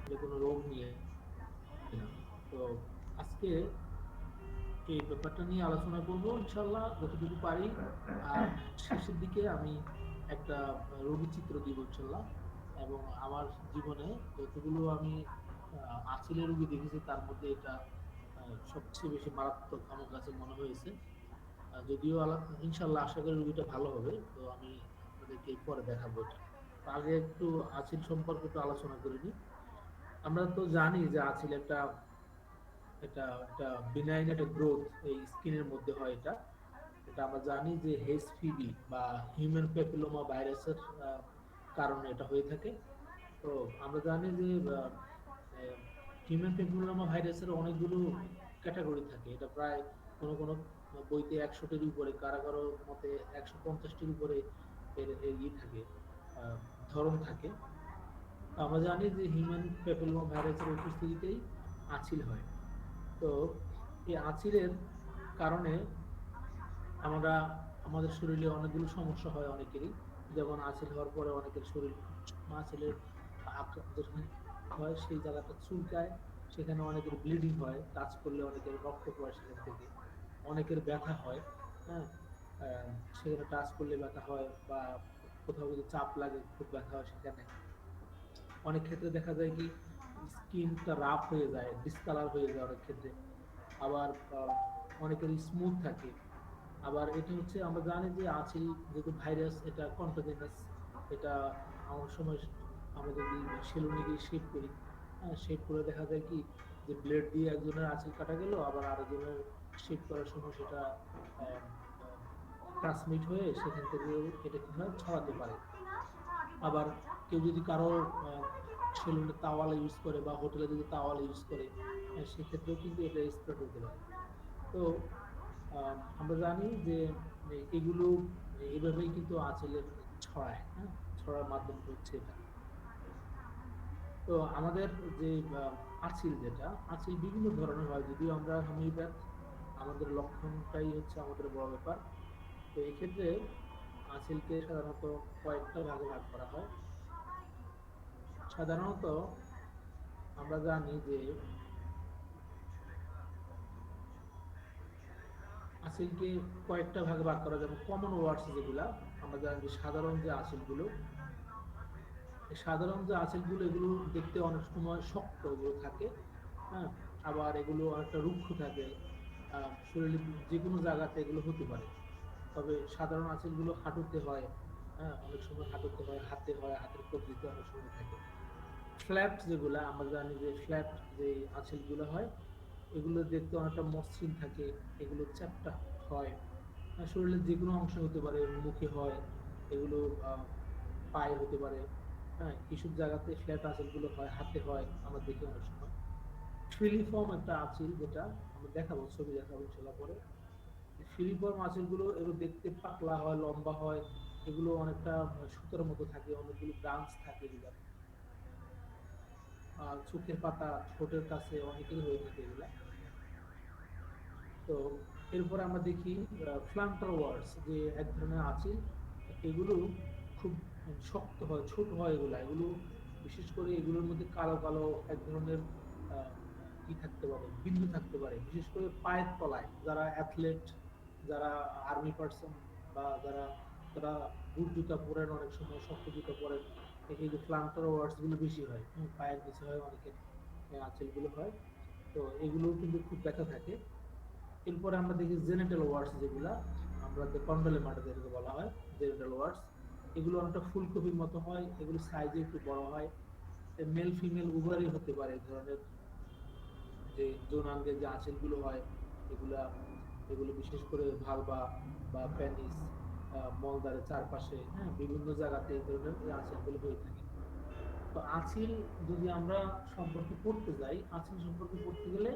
এটা কোনো রোগ নিয়ে না। তো আজকে এই ব্যাপারটা নিয়ে আলোচনা করব ইনশাল্লাহ যতটুকু পারি। আর শেষের দিকে আমি একটা রোগী চিত্র দিব ইনশাল্লাহ। এবং আমার জীবনে যতগুলো আমি আঁচিলের রোগী দেখেছি তার মধ্যে এটা সবচেয়ে বেশি মারাত্মক আমার কাছে মনে হয়েছে। যদিও ইনশাল্লাহ আশা করি রোগীটা ভালো হবে, তো আমি আপনাদেরকে পরে দেখাবো এটা। আগে একটু আঁচিল সম্পর্কে একটু আলোচনা করিনি। আমরা তো জানি যে আঁচিল একটা এটা একটা বিনাইন একটা গ্রোথ এই স্কিনের মধ্যে হয়। এটা এটা আমরা জানি যে এইচপিভি বা হিউম্যান প্যাপিলোমা ভাইরাসের কারণে এটা হয়ে থাকে। তো আমরা জানি যে হিউম্যান প্যাপিলোমা ভাইরাসের অনেকগুলো ক্যাটাগরি থাকে। এটা প্রায় কোনো কোনো বইতে 100টির উপরে, কারো কারো মতে 150টির উপরে এর এর ই থাকে, আহ, ধরন থাকে। তো আমরা জানি যে হিউম্যান প্যাপিলোমা ভাইরাসের উপস্থিতিতেই আঁচিল হয়। তো এই আঁচিলের কারণে আমরা আমাদের শরীরে অনেকগুলো সমস্যা হয় অনেকেরই। যেমন আঁচিল হওয়ার পরে অনেকের শরীর আঁচিলের যেখানে হয় সেই জায়গাটা চুলকায়, সেখানে অনেকের ব্লিডিং হয়, টাচ করলে অনেকের রক্ত পড়ে সেখান থেকে, অনেকের ব্যথা হয়। হ্যাঁ, আহ, সেখানে টাচ করলে ব্যথা হয়, বা কোথাও যদি চাপ লাগে খুব ব্যথা হয় সেখানে। অনেক ক্ষেত্রে দেখা যায় কি স্কিনটা রাফ হয়ে যায়, ডিসকালার হয়ে যায় অনেক ক্ষেত্রে। আবার অনেকের স্মুথ থাকে। আবার এটা হচ্ছে আমরা জানি যে আঁচিল যেহেতু ভাইরাস, এটা কন্টাজিনাস। এটা আমার সময় আমরা যদি সেলুনে গিয়ে শেভ করি, হ্যাঁ, শেভ করে দেখা যায় কি যে ব্লেড দিয়ে একজনের আঁচিল কাটা গেল, আবার আরেকজনের শেভ করার সময় সেটা ট্রান্সমিট হয়ে সেখান থেকে এটা কি হয় ছড়াতে পারে। আবার কেউ যদি কারো সেলুনে তাওয়াল ইউজ করে বা হোটেলে যদি তাওয়াল ইউজ করে, সেক্ষেত্রেও কিন্তু এটা স্প্রেড হতে পারে। তো আমরা জানি যে এগুলো এভাবেই কিন্তু আঁচলের ছড়ায়। হ্যাঁ, ছড়ার মাধ্যম হচ্ছে এটা। তো আমাদের যে আঁচিল, যেটা আঁচিল বিভিন্ন ধরনের হয়, যদিও আমরা হোমিওপ্যাথ, আমাদের লক্ষণটাই হচ্ছে আমাদের বড় ব্যাপার। তো এক্ষেত্রে আঁচিলকে সাধারণত কয়েকটা ভাগে ভাগ করা হয়। সাধারণত আমরা জানি যে আঁচিলকে কয়েকটা ভাগে ভাগ করা, যেমন কমন ওয়ার্ডস যেগুলা আমরা জানি যে সাধারণ যে আঁচিলগুলো, এই সাধারণ যে আঁচিলগুলো এগুলো দেখতে অনেক সময় শক্ত এগুলো থাকে। হ্যাঁ, আবার এগুলো অনেকটা রুক্ষ থাকে। শরীরে যে কোনো জায়গাতে এগুলো হতে পারে। তবে সাধারণ আঁচিলগুলো হাঁটুতে হয়। হ্যাঁ, অনেক সময় হাঁটুতে হয়, হাতে হয়, হাতের কবজিতে অনেক সময় থাকে। ফ্ল্যাট যেগুলা আমরা জানি যে ফ্ল্যাট যে আঁচিলগুলো হয়, এগুলো দেখতে অনেকটা মসৃণ থাকে। এগুলো চ্যাপ্টা হয়। শরীরের যে কোনো অংশ হতে পারে, মুখে হয় এগুলো, আহ, পায়ে হতে পারে। হ্যাঁ, এইসব জায়গাতে ফ্ল্যাট আঁচিলগুলো হয়, হাতে হয় আমরা দেখি অনেক সময়। ফিলিফর্ম একটা আঁচিল, যেটা আমরা দেখাবো, ছবি দেখাবো ইনশাল্লাহ পরে। ফিলিফর্ম আঁচিলগুলো এগুলো দেখতে পাতলা হয়, লম্বা হয়। এগুলো অনেকটা সুতোর মতো থাকে, অনেকগুলো ব্রাঞ্চ থাকে এগুলা। চোখের পাতা, ঠোঁটের কাছে অনেকেরই হয়ে থাকে এগুলা। তো এরপর আমরা দেখি ফ্লান্টার ওয়ার্ডস, যে এক ধরনের আঁচিল। এগুলো খুব শক্ত হয়, ছোট হয় এগুলা। এগুলো বিশেষ করে এগুলোর মধ্যে কালো কালো এক ধরনের আহ, ই থাকতে পারে, বিন্দু থাকতে পারে, বিশেষ করে পায়ের তলায়। যারা অ্যাথলেট, যারা আর্মি পার্সন, বা যারা যারা বুট জুতা পরেন, অনেক সময় শক্ত জুতা পরেন, এই যে ফ্লান্টার ওয়ার্ডস গুলো বেশি হয়। পায়ের নিচে হয় অনেকের, আঁচল গুলো হয়। তো এগুলোও কিন্তু খুব ব্যথা থাকে। এরপরে আমরা দেখি জেনিটাল ওয়ার্ডস, যেগুলা আমরা কন্ডোলেমাটা যেটাকে বলা হয়, জেনিটাল ওয়ার্ডস। এগুলো অনেকটা ফুলকপির মতো হয়, এগুলো সাইজে একটু বড় হয়। মেল ফিমেল উভয়ই হতে পারে এই ধরনের যে যৌনাঙ্গের যে আঁচলগুলো হয় এগুলা। এগুলো বিশেষ করে ভালবা বা প্যানিস, মলদ্বারের চারপাশে, হ্যাঁ, বিভিন্ন জায়গাতে এই ধরনের এই আঁচলগুলো হয়ে থাকে। তো আঁচিল যদি আমরা সম্পর্কে পড়তে যাই, আঁচিল সম্পর্কে পড়তে গেলে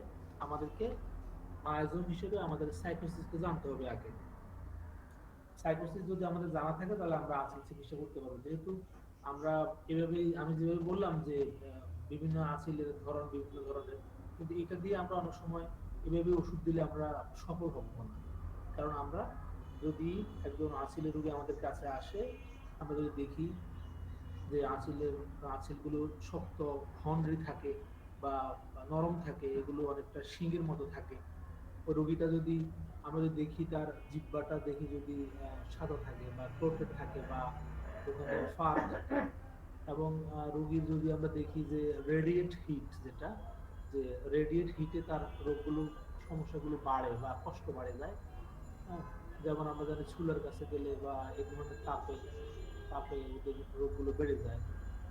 আমাদেরকে আয়োজন হিসেবে আমাদের সাইটোসিসকে জানতে হবে আগে। সাইটোসিস যদি আমাদের জানা থাকে তাহলে আমরা আঁচিল চিকিৎসা করতে পারবো। যেহেতু আমরা এভাবেই, আমি যেভাবে বললাম যে বিভিন্ন আঁচিলের ধরন বিভিন্ন ধরনের, কিন্তু এটা দিয়ে আমরা অনেক সময় এভাবে ওষুধ দিলে আমরা সফল হব না। কারণ আমরা যদি একজন আঁচিলের রোগী আমাদের কাছে আসে, আমরা যদি দেখি যে আঁচিলগুলো শক্ত ঘনরি থাকে বা নরম থাকে, এগুলো অনেকটা শিঙের মতো থাকে। ওই রোগীটা যদি আমরা যদি দেখি তার জিহ্বাটা দেখি যদি সাদা থাকে বা ঠোঁটে থাকে বা ওখানে ফার থাকে, এবং রোগীর যদি আমরা দেখি যে রেডিয়েট হিট, যেটা যে রেডিয়েট হিটে তার রোগগুলো সমস্যাগুলো বাড়ে বা কষ্ট বাড়ে যায়। হ্যাঁ, যেমন আমরা জানি চুলার কাছে গেলে বা এই ধরনের তাপে তাপে ওদের রোগগুলো বেড়ে যায়।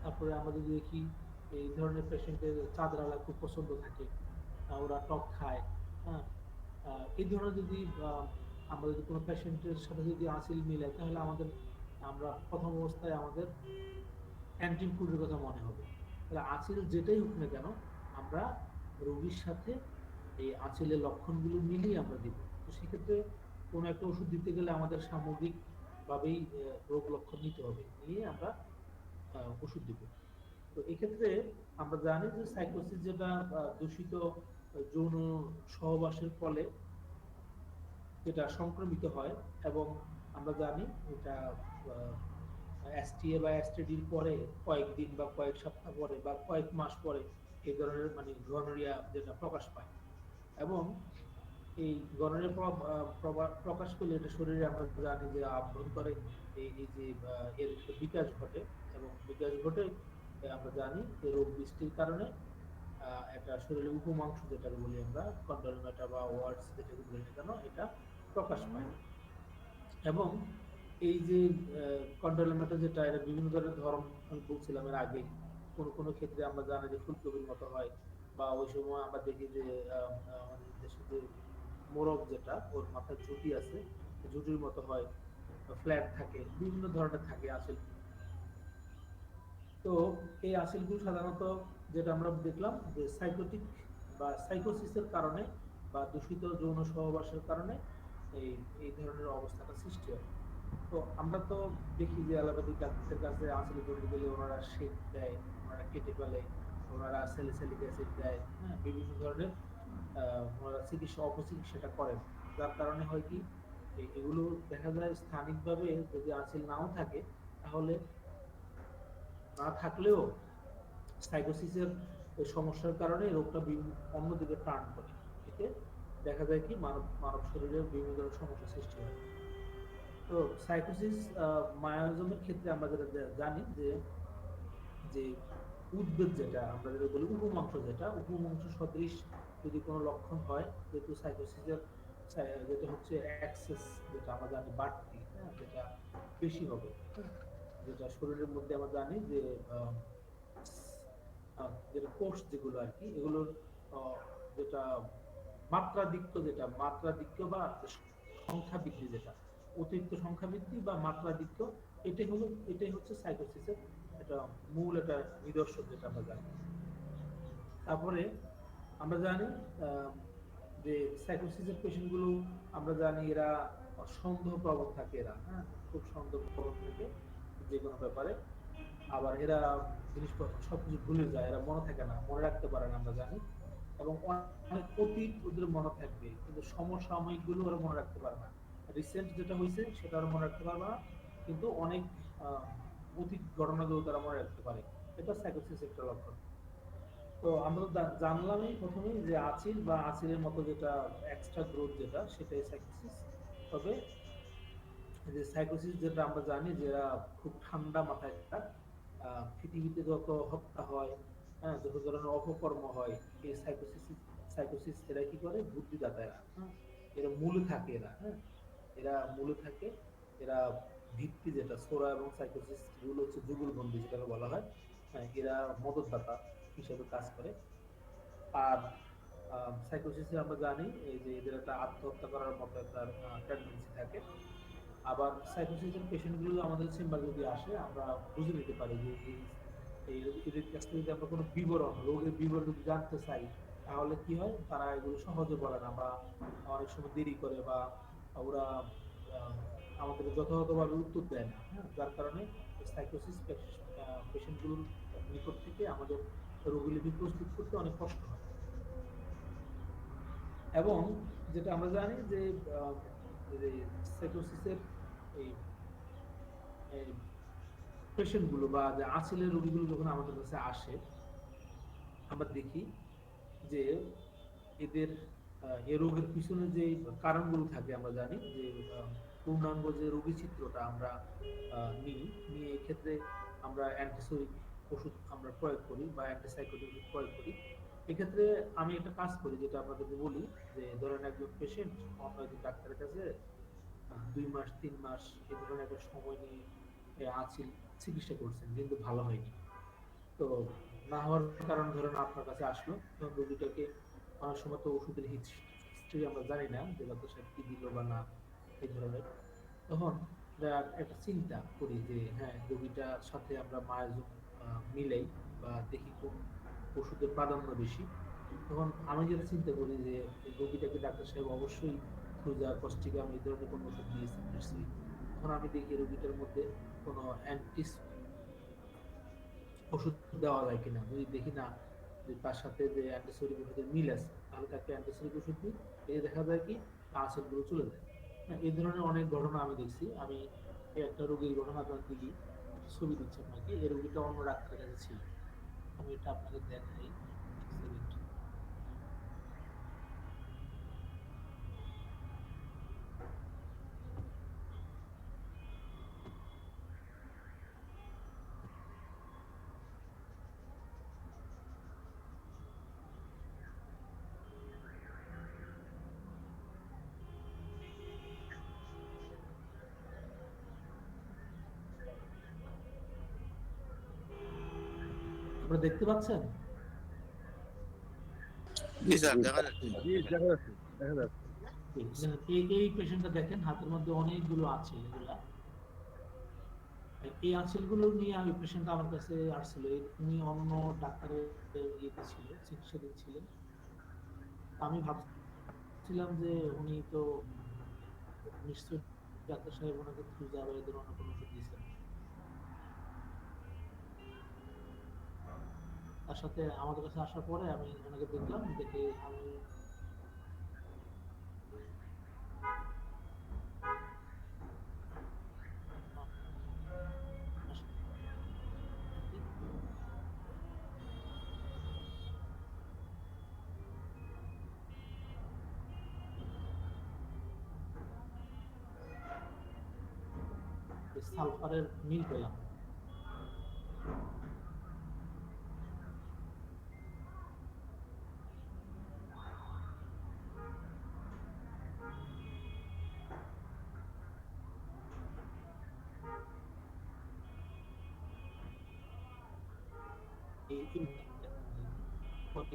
তারপরে আমরা যদি দেখি এই ধরনের পেশেন্টের চাঁদরালা খুব পছন্দ থাকে, ওরা টক খায়। হ্যাঁ, এই ধরনের যদি আমরা যদি কোনো পেশেন্টের সাথে যদি আঁচিল মিলে, তাহলে আমরা প্রথম অবস্থায় আমাদের অ্যান্টি ফুডের কথা মনে হবে। তাহলে আঁচিল যেটাই হোক না কেন, আমরা রোগীর সাথে এই আঁচিলের লক্ষণগুলো মিলিয়ে আমরা দিব। তো সেক্ষেত্রে কোনো একটা ওষুধ দিতে গেলে আমাদের সামগ্রিকভাবেই রোগ লক্ষণ নিতে হবে, নিয়ে আমরা ওষুধ দিব। তো এক্ষেত্রে আমরা জানি যে সাইকোসিস যেটা দূষিত যৌন সহবাসের ফলে যেটা সংক্রমিত হয়, এবং আমরা জানি এটা এসটিএ বা এসটিডির পরে কয়েকদিন বা কয়েক সপ্তাহ পরে বা কয়েক মাস পরে এই ধরনের মানে গনোরিয়া যেটা প্রকাশ পায়। এবং এই গনোরিয়া প্রকাশ পেলে এটা শরীরে আমরা জানি যে আভ্যন্তরে এই যে এর একটা বিকাশ ঘটে, এবং বিকাশ ঘটে আমরা জানি যে রোগ বৃষ্টির কারণে একটা শরীরের উপমাংস যেটাকে বলি আমরা কন্ডলমেটা বা ওয়ার্ডস যেটাকে বলি না কেন, এটা প্রকাশ পায়। এবং এই যে কন্ডলমেটা যেটা, এটা বিভিন্ন ধরনের ধরন আমি বলছিলাম এর আগে। কোন কোন ক্ষেত্রে আমরা জানি যে ফুলকপির মতো হয়, বা ওই সময় আমরা দেখি যে আমাদের দেশে যে মোরগ যেটা, ওর মাথায় ঝুঁটি আছে, ঝুঁটির মতো হয়, ফ্ল্যাট থাকে, বিভিন্ন ধরনের থাকে আসলে। তো এই আসিলগুলো সাধারণত যেটা আমরা দেখলাম যে সাইকোটিক বা সাইকোসিসের কারণে বা দূষিত যৌন সহবাসের কারণে এই এই ধরনের অবস্থাটা সৃষ্টি হয়। তো আমরা তো দেখি যে অ্যালোপ্যাথিক ডাক্তারের কাছে আসলে ধরতে গেলে ওনারা সেক দেয়, ওনারা কেটে ফেলে, ওনারা স্যালিসিলিক অ্যাসিড দেয়, হ্যাঁ, বিভিন্ন ধরনের ওনারা চিকিৎসা অপচিকিৎসাটা করেন। যার কারণে হয় কি, এগুলো দেখা যায় স্থানিকভাবে যদি আসিল নাও থাকে, তাহলে না থাকলেও সাইকোসিসের সমস্যার কারণে রোগটা অন্যদিকে টার্ন করে। এতে দেখা যায় কি মানব মানব শরীরে বিভিন্ন ধরনের সমস্যা সৃষ্টি হয়। তো সাইকোসিস মায়োজমের ক্ষেত্রে আমরা যেটা জানি যে যে উদ্বেগ যেটা আমরা যেটা বলি উপমাংস, যেটা উপমাংস সদৃশ যদি কোনো লক্ষণ হয়, যেহেতু সাইকোসিসের যেটা হচ্ছে অ্যাক্সেস, যেটা আমরা জানি বাড়তি, হ্যাঁ, যেটা বেশি হবে, হ্যাঁ, যেটা শরীরের মধ্যে আমরা জানি যে যেটা কোষ যেগুলো আর কি, এগুলোর যেটা মাত্রাধিক্য, যেটা মাত্রাধিক্য বা সংখ্যা বৃদ্ধি, যেটা অতিরিক্ত সংখ্যা বৃদ্ধি বা মাত্রাধিক্য, এটাই হচ্ছে সাইকোসিসের এটা মূল একটা নিদর্শন, যেটা আমরা জানি। তারপরে আমরা জানি আহ, যে সাইকোসিসের পেশেন্ট গুলো আমরা জানি এরা সন্দেহ প্রবণ থাকে, এরা হ্যাঁ খুব সন্দেহ প্রবণ থাকে যে কোনো ব্যাপারে। আবার এরা জিনিসপত্র সবকিছু ভুলে যায়, এরা মনে থাকে না, মনে রাখতে পারে না আমরা জানি। এবং অনেক অতীত ওদের মনে থাকবে, কিন্তু সমসাময়িক গুলো ওরা মনে রাখতে পারে না। রিসেন্ট যেটা হয়েছে সেটা ওরা মনে রাখতে পারবে না, কিন্তু অনেক আহ, অতীত ঘটনাগুলো তারা মনে রাখতে পারে। এটা সাইকোসিস একটা লক্ষণ। তো আমরা তো জানলামই প্রথমেই যে আচিল বা আচিলের মতো যেটা এক্সট্রা গ্রোথ, যেটা সেটাই সাইকোসিস। তবে যে সাইকোসিস যেটা আমরা জানি যে এরা খুব ঠান্ডা মাথায় থাকে। পৃথিবীতে যত হত্যা হয়, হ্যাঁ, যত ধরনের অপকর্ম হয়, এই সাইকোসিস এরা কি করে, বুদ্ধিদাতা এরা, হ্যাঁ, এরা মূলে থাকে, এরা হ্যাঁ, এরা মূলে থাকে। এরা ভিত্তি যেটা সোরা এবং সাইকোসিস এগুলো হচ্ছে যুগলবন্দি যেটাকে বলা হয়, হ্যাঁ, এরা মদতদাতা হিসেবে কাজ করে। আর সাইকোসিসে আমরা জানি এই যে এদের একটা আত্মহত্যা করার মতো একটা টেন্ডেন্সি থাকে। আবার সাইকোসিসের পেশেন্ট গুলো আমাদের চেম্বার যদি আসে, আমরা বুঝে নিতে পারি যে এদের কাছ থেকে যদি আমরা কোনো বিবরণ, রোগের বিবরণ যদি জানতে চাই, তাহলে কি হয়, তারা এগুলো সহজে বলে না, বা অনেক সময় দেরি করে, বা ওরা আহ, আমাদের যথাযথভাবে উত্তর দেয় না, হ্যাঁ, যার কারণে সাইকোসিস পেশেন্ট গুলোর নিকট থেকে আমাদের রোগীলিপি প্রস্তুত করতে অনেক কষ্ট হয়। এবং যেটা আমরা জানি যে সাইকোসিসের এই পেশেন্ট গুলো বা যে আঁচিলের রোগীগুলো যখন আমাদের কাছে আসে, আমরা দেখি যে এদের এ রোগের পিছনে যে কারণগুলো থাকে আমরা জানি যে পূর্ণাঙ্গ যে রোগী চিত্রটা আমরা নিই, নিয়ে এই ক্ষেত্রে আমরা অ্যান্টিসোরিক ওষুধ আমরা প্রয়োগ করি বা অ্যান্টিসাইকোটিক ওষুধ প্রয়োগ করি। এক্ষেত্রে আমি একটা কাজ করি যেটা আপনাদেরকে বলি, যে ধরেন একজন পেশেন্ট অন্য একজন ডাক্তারের কাছে 2 মাস 3 মাস এই ধরনের একটা সময় নিয়ে আঁচিল চিকিৎসা করছেন কিন্তু ভালো হয়নি। তো না হওয়ার কারণ ধরেন আপনার কাছে আসলো, তখন রোগীটাকে অনেক সময় তো ওষুধের হিস্ট্রি আমরা জানি না যে ডাক্তার সাহেব কি দিল বা না এই ধরনের। তখন একটা চিন্তা করি যে হ্যাঁ রোগীটার সাথে আমরা মায়োজম মিলাই বা দেখি কোন ওষুধের প্রাধান্য বেশি। তখন আমি যেটা চিন্তা করি যে এই রোগীটাকে ডাক্তার সাহেব অবশ্যই সোজা কস্টিকাম এই ধরনের কোনো ওষুধ দিয়েছেন নিশ্চয়ই। তখন আমি দেখি রোগীটার মধ্যে কোনো অ্যান্টি ওষুধ দেওয়া যায় কিনা। যদি দেখি না যে তার সাথে যে অ্যান্টিসেপ্টিক ওষুধের মিল আছে, তাহলে তাকে অ্যান্টিসেপ্টিক ওষুধ দিই। এই দেখা যায় কি আঁচল গুলো চলে যায়। হ্যাঁ, এই ধরনের অনেক ঘটনা আমি দেখছি। আমি এই একটা রোগীর ঘটনা আপনাকে দিই, ছবি দিচ্ছি আপনাকে। এই রোগীটা অন্য ডাক্তারের কাছে ছিল, আমি এটা আপনাকে দেখাই এক সেকেন্ড। আপনারা দেখতে পাচ্ছেন? জি স্যার, দেখা যাচ্ছে। জি, দেখা যাচ্ছে, দেখা যাচ্ছে। এই পেশেন্টটা দেখেন হাতের মধ্যে অনেকগুলো আছে এগুলা। এই আঁচলগুলো নিয়ে আমি পেশেন্ট আমার কাছে আসছিল। উনি অন্য ডাক্তারের ইয়েতে ছিল, চিকিৎসাধীন ছিলেন। আমি ভাবছিলাম যে উনি তো নিশ্চয়ই ডাক্তার সাহেব ওনাকে থ্রুজা বা এই ধরনের কোনো ওষুধ দিয়েছেন। তার সাথে আমাদের কাছে আসার পরে আমি ওনাকে দেখলাম, দেখে আমি সালফারের মিল পেলাম।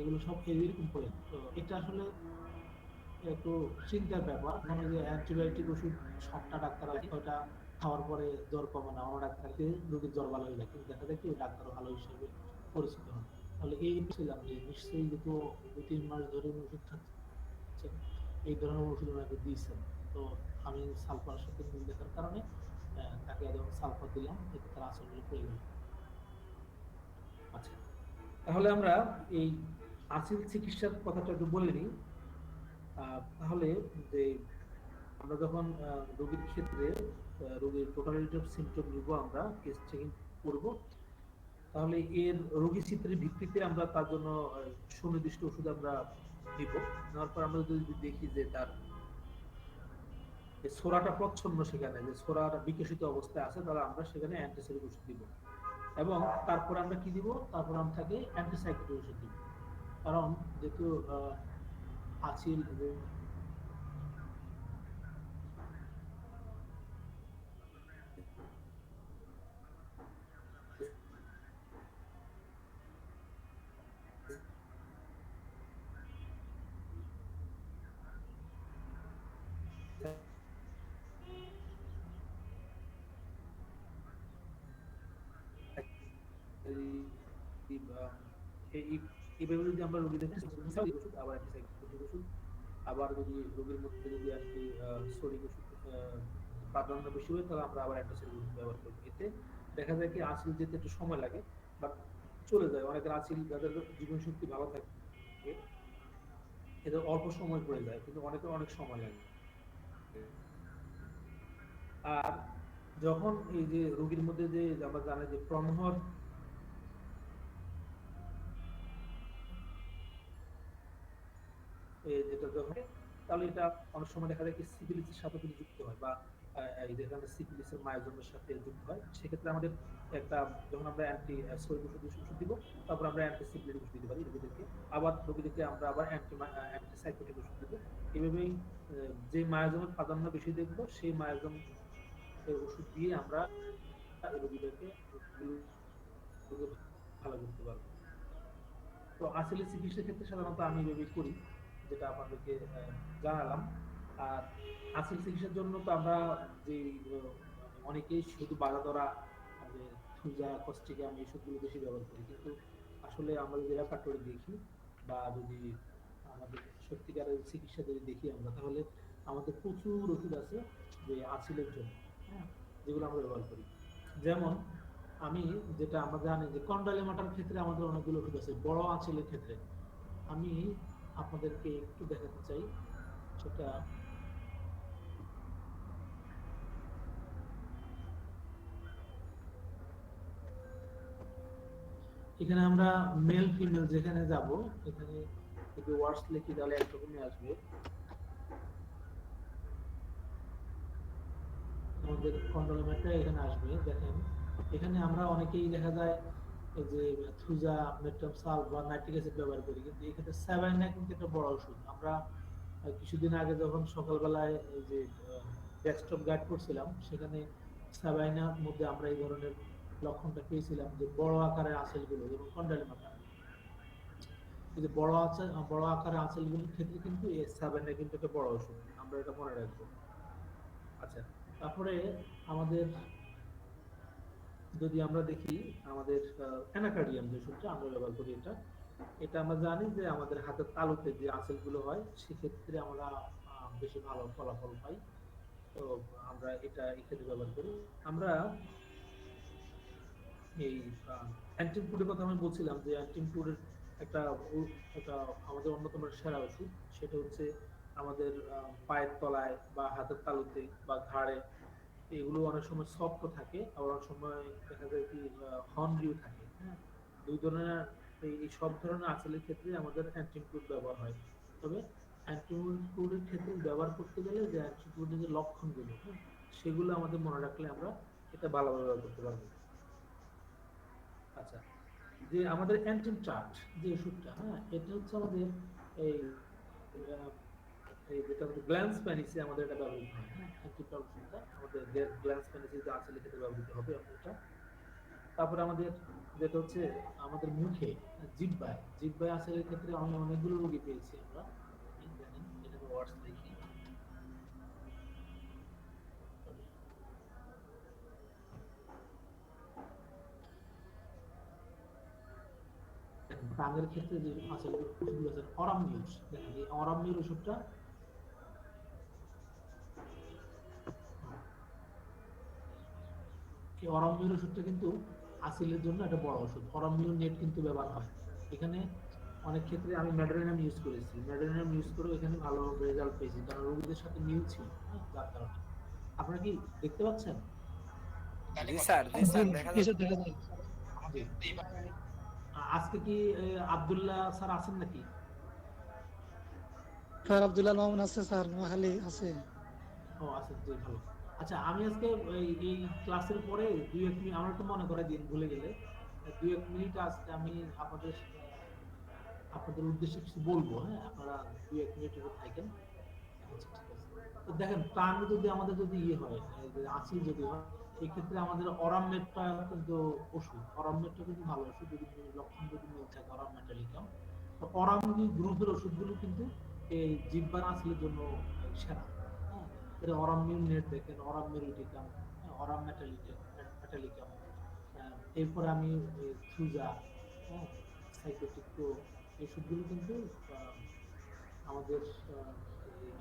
এগুলো সব এরকম করে। তো এটা আসলে একটু চিন্তার ব্যাপার। মানে যে অ্যান্টিবায়োটিক ওষুধ 7টা ডাক্তার আছে, ওটা খাওয়ার পরে জ্বর কমে না, অন্য ডাক্তারকে রোগীর জ্বর ভালো হয়ে যায়, কিন্তু দেখা যায় কি ওই ডাক্তারও ভালো হিসেবে পরিচিত হন। তাহলে এই ছিলাম যে নিশ্চয়ই যেহেতু 2-3 মাস ধরে উনি ওষুধ খাচ্ছেন, এই ধরনের ওষুধ ওনাকে দিয়েছেন। তো আমি সালফারের সাথে মিল দেখার কারণে তাকে যখন সালফার দিলাম, এতে তার আঁচলগুলো পড়ে গেল। আচ্ছা, তাহলে আমরা এই আঁচিল চিকিৎসার কথাটা একটু বলে নিই। তাহলে যে আমরা যখন রোগীর ক্ষেত্রে রোগীর টোটালিটি অফ সিমটম নিব, আমরা কেস চেকিং করব। তাহলে এর রোগী চিত্রের ভিত্তিতে আমরা তার জন্য সুনির্দিষ্ট ওষুধ আমরা দিব। নেওয়ার পর আমরা যদি দেখি যে তার ছোরাটা প্রচ্ছন্ন, সেখানে যে ছোরার বিকশিত অবস্থায় আছে, তাহলে আমরা সেখানে অ্যান্টিসেপ্টিক ওষুধ দিব। এবং তারপর আমরা কি দিব? তারপর আমরা তাকে অ্যান্টিসাইকোটিক ওষুধ দিব। কারণ যেহেতু আঁচিল এইভাবে যদি আমরা রোগীদের ওষুধ, আবার অ্যান্টিসাইকোটিক ওষুধ, আবার যদি রোগীর মধ্যে যদি সরিক ওষুধ প্রাধান্য বেশি হয়, তাহলে আমরা আবার অ্যান্টিসাইকোটিক ওষুধ ব্যবহার করবো। এতে দেখা যায় কি আঁচিল যেতে একটু সময় লাগে, বাট চলে যায়। অনেকের আঁচিল যাদের জীবন শক্তি ভালো থাকে এদের অল্প সময় পড়ে যায়, কিন্তু অনেকের অনেক সময় লাগে। আর যখন এই যে রোগীর মধ্যে যে আমরা জানি যে প্রমহর যেটা যখন, তাহলে এটা অনেক সময় দেখা যায় কি সিফিলিসের সাথে কিন্তু যুক্ত হয়, বা এই যেখানে সিফিলিসের মায়োজমের সাথে যুক্ত হয়, সেক্ষেত্রে আমাদের একটা, যখন আমরা অ্যান্টি সোরিক ওষুধ দিব, তারপর আমরা অ্যান্টি সিফিলিটিক ওষুধ দিতে পারি রোগীদেরকে, আবার রোগীদেরকে আমরা আবার অ্যান্টিসাইকোটিক ওষুধ দেবো। এভাবেই যে মায়োজমের প্রাধান্য বেশি দেখবো সেই মায়োজম ওষুধ দিয়ে আমরা এই রোগীদেরকে ভালো করতে পারবো। তো আসলে চিকিৎসার ক্ষেত্রে সাধারণত আমি এভাবেই করি, যেটা আপনাদেরকে জানালাম। আর আসল চিকিৎসার জন্য তো আমরা যে অনেকেই শুধু বাধা ধরা, যে থুজা কস্টিকাম এইসবগুলো বেশি ব্যবহার করি, কিন্তু আসলে আমরা যদি রেপার্টরি দেখি, বা যদি আমাদের সত্যিকারের চিকিৎসা যদি দেখি আমরা, তাহলে আমাদের প্রচুর ওষুধ আছে যে আসিলের জন্য, হ্যাঁ, যেগুলো আমরা ব্যবহার করি। যেমন আমি, যেটা আমরা জানি যে কন্ডালিমাটার ক্ষেত্রে আমাদের অনেকগুলো ওষুধ আছে বড় আঁচলের ক্ষেত্রে। আমি আপনাদেরকে একটু দেখাতে চাই সেটা। এখানে আমরা মেল ফিমেল যেখানে যাব, এখানে যদি ওয়ার্ডস লিখি তাহলে একরকমই আসবে। আমাদের কন্ডোলোমেট্রা এখানে আসবে, দেখেন এখানে আমরা অনেকেই দেখা যায় এই যে থুজা, মেট্রোসাল বা নাইট্রিক অ্যাসিড ব্যবহার করি, কিন্তু এক্ষেত্রে স্যাবাইনা কিন্তু একটা বড় ওষুধ। আমরা কিছুদিন আগে যখন সকালবেলায় এই যে ডেস্কটপ গাইড করছিলাম, সেখানে স্যাবাইনার মধ্যে আমরা এই ধরনের লক্ষণটা পেয়েছিলাম, যে বড় আকারের আঁচলগুলো, যেমন কন্ডালিমাটা, এই যে বড় আকারের আঁচলগুলোর ক্ষেত্রে কিন্তু এই স্যাবাইনা কিন্তু একটা বড় ওষুধ, আমরা এটা মনে রাখবো। আচ্ছা, তারপরে আমাদের যদি আমরা দেখি, আমাদের অ্যানাকার্ডিয়াম যে ওষুধটা আমরা ব্যবহার করি, এটা এটা আমরা জানি যে আমাদের হাতের তালুতে যে আঁচলগুলো হয়, সেক্ষেত্রে আমরা বেশি ভালো ফলাফল পাই। তো আমরা এটা এক্ষেত্রে ব্যবহার করি। আমরা এই অ্যান্টিমপুডের কথা আমি বলছিলাম, যে অ্যান্টিমপুডের একটা একটা আমাদের অন্যতম সেরা ওষুধ, সেটা হচ্ছে আমাদের পায়ের তলায় বা হাতের তালুতে বা ঘাড়ে, এগুলো অনেক সময় সফট থাকে, আবার অনেক সময় দেখা যায় কি হর্নরিও থাকে, হ্যাঁ। দুই ধরনের, এই সব ধরনের আঁচলের ক্ষেত্রে আমাদের অ্যান্টিমপুড ব্যবহার হয়। তবে অ্যান্টিমপুডের ক্ষেত্রে ব্যবহার করতে গেলে যে অ্যান্টিমপুডের যে লক্ষণগুলো, হ্যাঁ, সেগুলো আমাদের মনে রাখলে আমরা এটা ভালোভাবে ব্যবহার করতে পারবো। আচ্ছা, যে আমাদের অ্যান্টিম চার্ট যে ওষুধটা, হ্যাঁ, এটা হচ্ছে আমাদের এই আহ, এই যেটা আমাদের গ্ল্যান্স প্যানিসে আমাদের এটা ব্যবহৃত হয়, হ্যাঁ, অ্যান্টিম চার্ট ওষুধটা আমাদের গ্ল্যান্স প্যানিসে যে আছে লিখে ব্যবহৃত হবে এটা। তারপরে আমাদের যেটা হচ্ছে আমাদের মুখে, জিহ্বায় আঁচলের ক্ষেত্রে আমি অনেকগুলো রোগী পেয়েছি আমরা। এই দেখেন এখানে ওয়ার্ডস লিখি, টাঙ্গের ক্ষেত্রে যে আঁচলের ওষুধগুলো আছে, অরামনিউস, দেখেন এই অরামনিউর ওষুধটা, এই অরামনিউর ওষুধটা কিন্তু আসিলের জন্য একটা বড় ওষুধ। অরামনিউর নেট কিন্তু ব্যবহার হয় এখানে। অনেক ক্ষেত্রে আমি ম্যাডোনিয়াম ইউজ করেছি, ম্যাডোনিয়াম ইউজ করেও এখানে ভালো রেজাল্ট পেয়েছি, কারণ রোগীদের সাথে মিল ছিল, হ্যাঁ, যার কারণে। আপনারা কি দেখতে পাচ্ছেন? জি স্যার, জি জি স্যার, দেখা কিছু যাচ্ছে। দেখা যায়। জি। আজকে কি আব্দুল্লাহ স্যার আছেন নাকি? স্যার আব্দুল্লাহ মামুন আছে, স্যার নোয়াখালী আছে। ও আছেন, জি, ভালো। আচ্ছা, আমি আজকে এই ক্লাসের পরে 2-1 মিনিট আমার একটু মনে করে দিন, ভুলে গেলে 2-1 মিনিট আজকে আমি আপনাদের উদ্দেশ্যে কিছু বলবো, হ্যাঁ, আপনারা 2-1 মিনিট একটু থাকেন। আচ্ছা, ঠিক আছে। তো দেখেন, প্রাণ যদি আমাদের যদি ইয়ে হয়, আসিল যদি হয়, এই ক্ষেত্রে আমাদের অরামমেটটা কিন্তু ওষুধ, অরামমেটটা কিন্তু ভালো ওষুধ, যদি লক্ষণ যদি মিল থাকে, অরামমেটালিকাম। তো অরামনি গ্রুপের ওষুধগুলো কিন্তু এই জিহ্বার আসিলের জন্য সেরা, হ্যাঁ। এটা অরামমিউ নেট দেখেন, অরামমেরুটিকাম, অরামমেটালিকাম। এরপরে আমি থ্রুজা, হ্যাঁ, সাইকোটিক প্রো, এই ওষুধগুলো কিন্তু আহ, আমাদের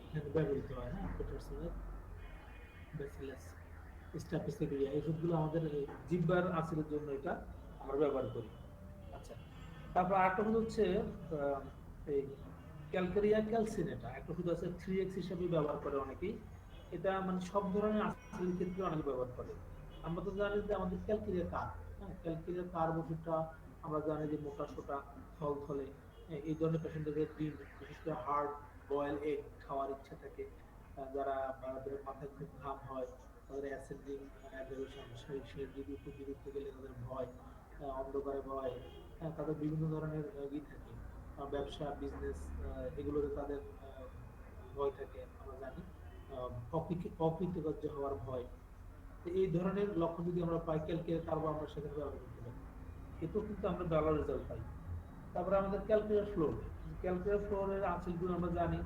এখানে ব্যবহৃত হয়, হ্যাঁ, পেটারসনের ব্যাসিলাস স্টাফিসেরিয়া, এই ওষুধগুলো আমাদের জিহ্বার আসিলের জন্য এটা আমরা ব্যবহার করি। আচ্ছা, তারপর আরেকটা ওষুধ হচ্ছে এই ক্যালকেরিয়া ক্যালসিনেটা, একটা ওষুধ আছে 3x হিসাবে ব্যবহার করে অনেকেই। এটা মানে সব ধরনের আঁচলের ক্ষেত্রে অনেক ব্যবহার করে। আমরা তো জানি যে আমাদের ক্যালকিলিয়ার কার্ভ, হ্যাঁ ক্যালকিলিয়ার কার্ভ ওষুধটা আমরা জানি যে মোটা সোটা থল থলে, হ্যাঁ, এই ধরনের পেশেন্টদের ডিম বিশেষ করে হার্ড বয়েল এগ খাওয়ার ইচ্ছা থাকে, যারা যাদের মাথায় খুব ঘাম হয়, তাদের অ্যাসেন্ডিং অ্যাগ্রাভেশন সেই যদি উপর দিকে উঠতে গেলে তাদের ভয়, অন্ধকারে ভয়, হ্যাঁ তাদের বিভিন্ন ধরনের ই থাকে, ব্যবসা বিজনেস এগুলোতে তাদের ভয় থাকে আমরা জানি, অকৃতকার্য হওয়ার ভয়। তো এই ধরনের লক্ষণ যদি আমরা পাই ক্যালকুলেট পারবো আমরা সেখানে ব্যবহার করতে পারি, এতেও কিন্তু আমরা ভালো রেজাল্ট পাই। তারপরে আমাদের ক্যালকুলেট ফ্লোর, ক্যালকুলেট ফ্লোরের আঁচলগুলো আমরা জানি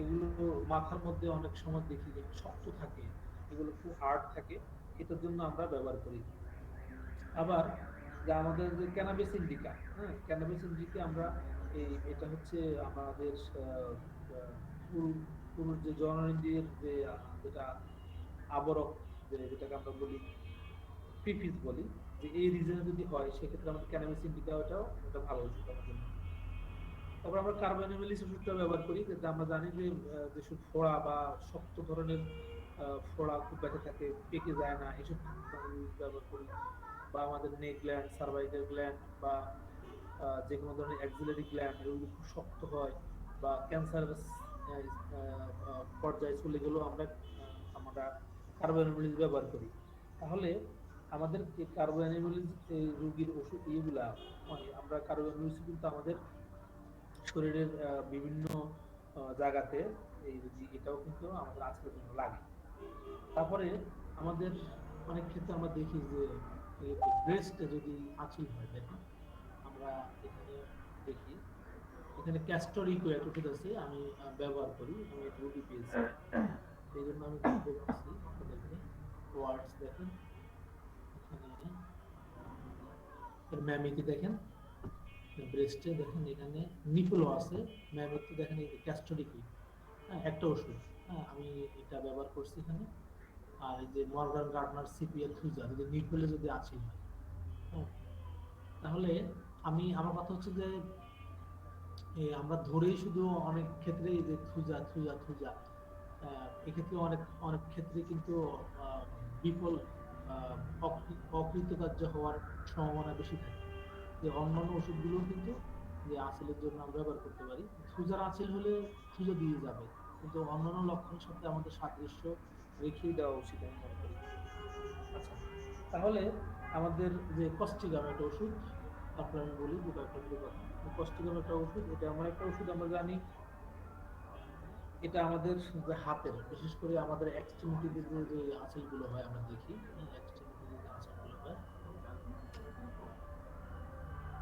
এগুলো মাথার মধ্যে অনেক সময় দেখি যে শক্ত থাকে, এগুলো খুব হার্ড থাকে, এটার জন্য আমরা ব্যবহার করি। আবার যে আমাদের যে ক্যানাবিস ইন্ডিকা, হ্যাঁ ক্যানাবিস ইন্ডিকা আমরা এটা হচ্ছে আমাদের পুরুষ পুরুষ যে জননেন্দ্রিয়ের যে যেটা আবরক, যেটাকে আমরা বলি পিফিস বলি, যে এই রিজনে যদি হয় সেক্ষেত্রে আমাদের ক্যানাবিস ইন্ডিকা ওটাও একটা ভালো ওষুধ আমার জন্য। তারপর আমরা কার্বানোমেলিস ওষুধটা ব্যবহার করি, যেটা আমরা জানি যে যেসব ফোড়া বা শক্ত ধরনের ফোড়া খুব ব্যথা থাকে, পেকে যায় না, এসব ব্যবহার করি। বা আমাদের নেক গ্ল্যান্ড, সার্ভাইকাল গ্ল্যান্ড বা যে কোনো ধরনের অ্যাক্সিলারি গ্ল্যান্ড এগুলো খুব শক্ত হয় বা ক্যান্সারাস পর্যায়ে চলে গেলেও আমরা কার্বোঅ্যানিমোলিজ ব্যবহার করি। তাহলে আমাদের এই কার্বোঅ্যানিমোলিজ রোগীর ওষুধ এইগুলা মানে আমরা কার্বোঅ্যানিমোলিজ কিন্তু আমাদের শরীরের বিভিন্ন জায়গাতে এই যদি এটাও কিন্তু আমাদের আজকের জন্য লাগে। তারপরে আমাদের অনেক ক্ষেত্রে আমরা দেখি যে ব্রেস্টে যদি আঁচিল হয়, দেখেন আমরা এখানে দেখি, এখানে ক্যাস্টর ইকো একটা ওষুধ আছে, আমি ব্যবহার করি, আমি এটা রুগী পেয়েছি, এই জন্য আমি বলতেছি আপনাদেরকে। ওয়ার্ডস দেখেন এখানে, এর ম্যামিতি দেখেন, ব্রেস্টে দেখেন এখানে নিপলও আছে, ম্যামিতি দেখেন এই ক্যাস্টর ইকো, হ্যাঁ একটা ওষুধ, হ্যাঁ আমি এটা ব্যবহার করছি এখানে। আর এই যে মর্গান গার্ডনার সিপিএল থ্রিজা যদি নিপলে যদি আঁচিল হয়, হ্যাঁ, তাহলে আমার কথা হচ্ছে যে আমরা ধরেই শুধু অনেক ক্ষেত্রে যে থুজা থুজা থুজা, এক্ষেত্রে অনেক অনেক ক্ষেত্রে কিন্তু আহ, বিফল, অকৃতকার্য হওয়ার সম্ভাবনা বেশি থাকে। যে অন্যান্য ওষুধগুলো কিন্তু যে আঁচিলের জন্য আমরা ব্যবহার করতে পারি, থুজার আঁচিল হলে থুজা দিয়ে যাবে, কিন্তু অন্যান্য লক্ষণের সাথে আমাদের সাদৃশ্য রেখেই দেওয়া উচিত আমি মনে করি। আচ্ছা, তাহলে আমাদের যে কস্টিগাম একটা ওষুধ, তারপরে আমি বলি যে কয়েকটা ওষুধের কথা। কস্টিগাম একটা ওষুধ, এটা এমন একটা ওষুধ আমরা জানি এটা আমাদের যে হাতের বিশেষ করে আমাদের এক্সট্রিমিটিতে যে আঁচলগুলো হয় আমরা দেখি, এক্সট্রিমিটিতে যে আঁচলগুলো হয়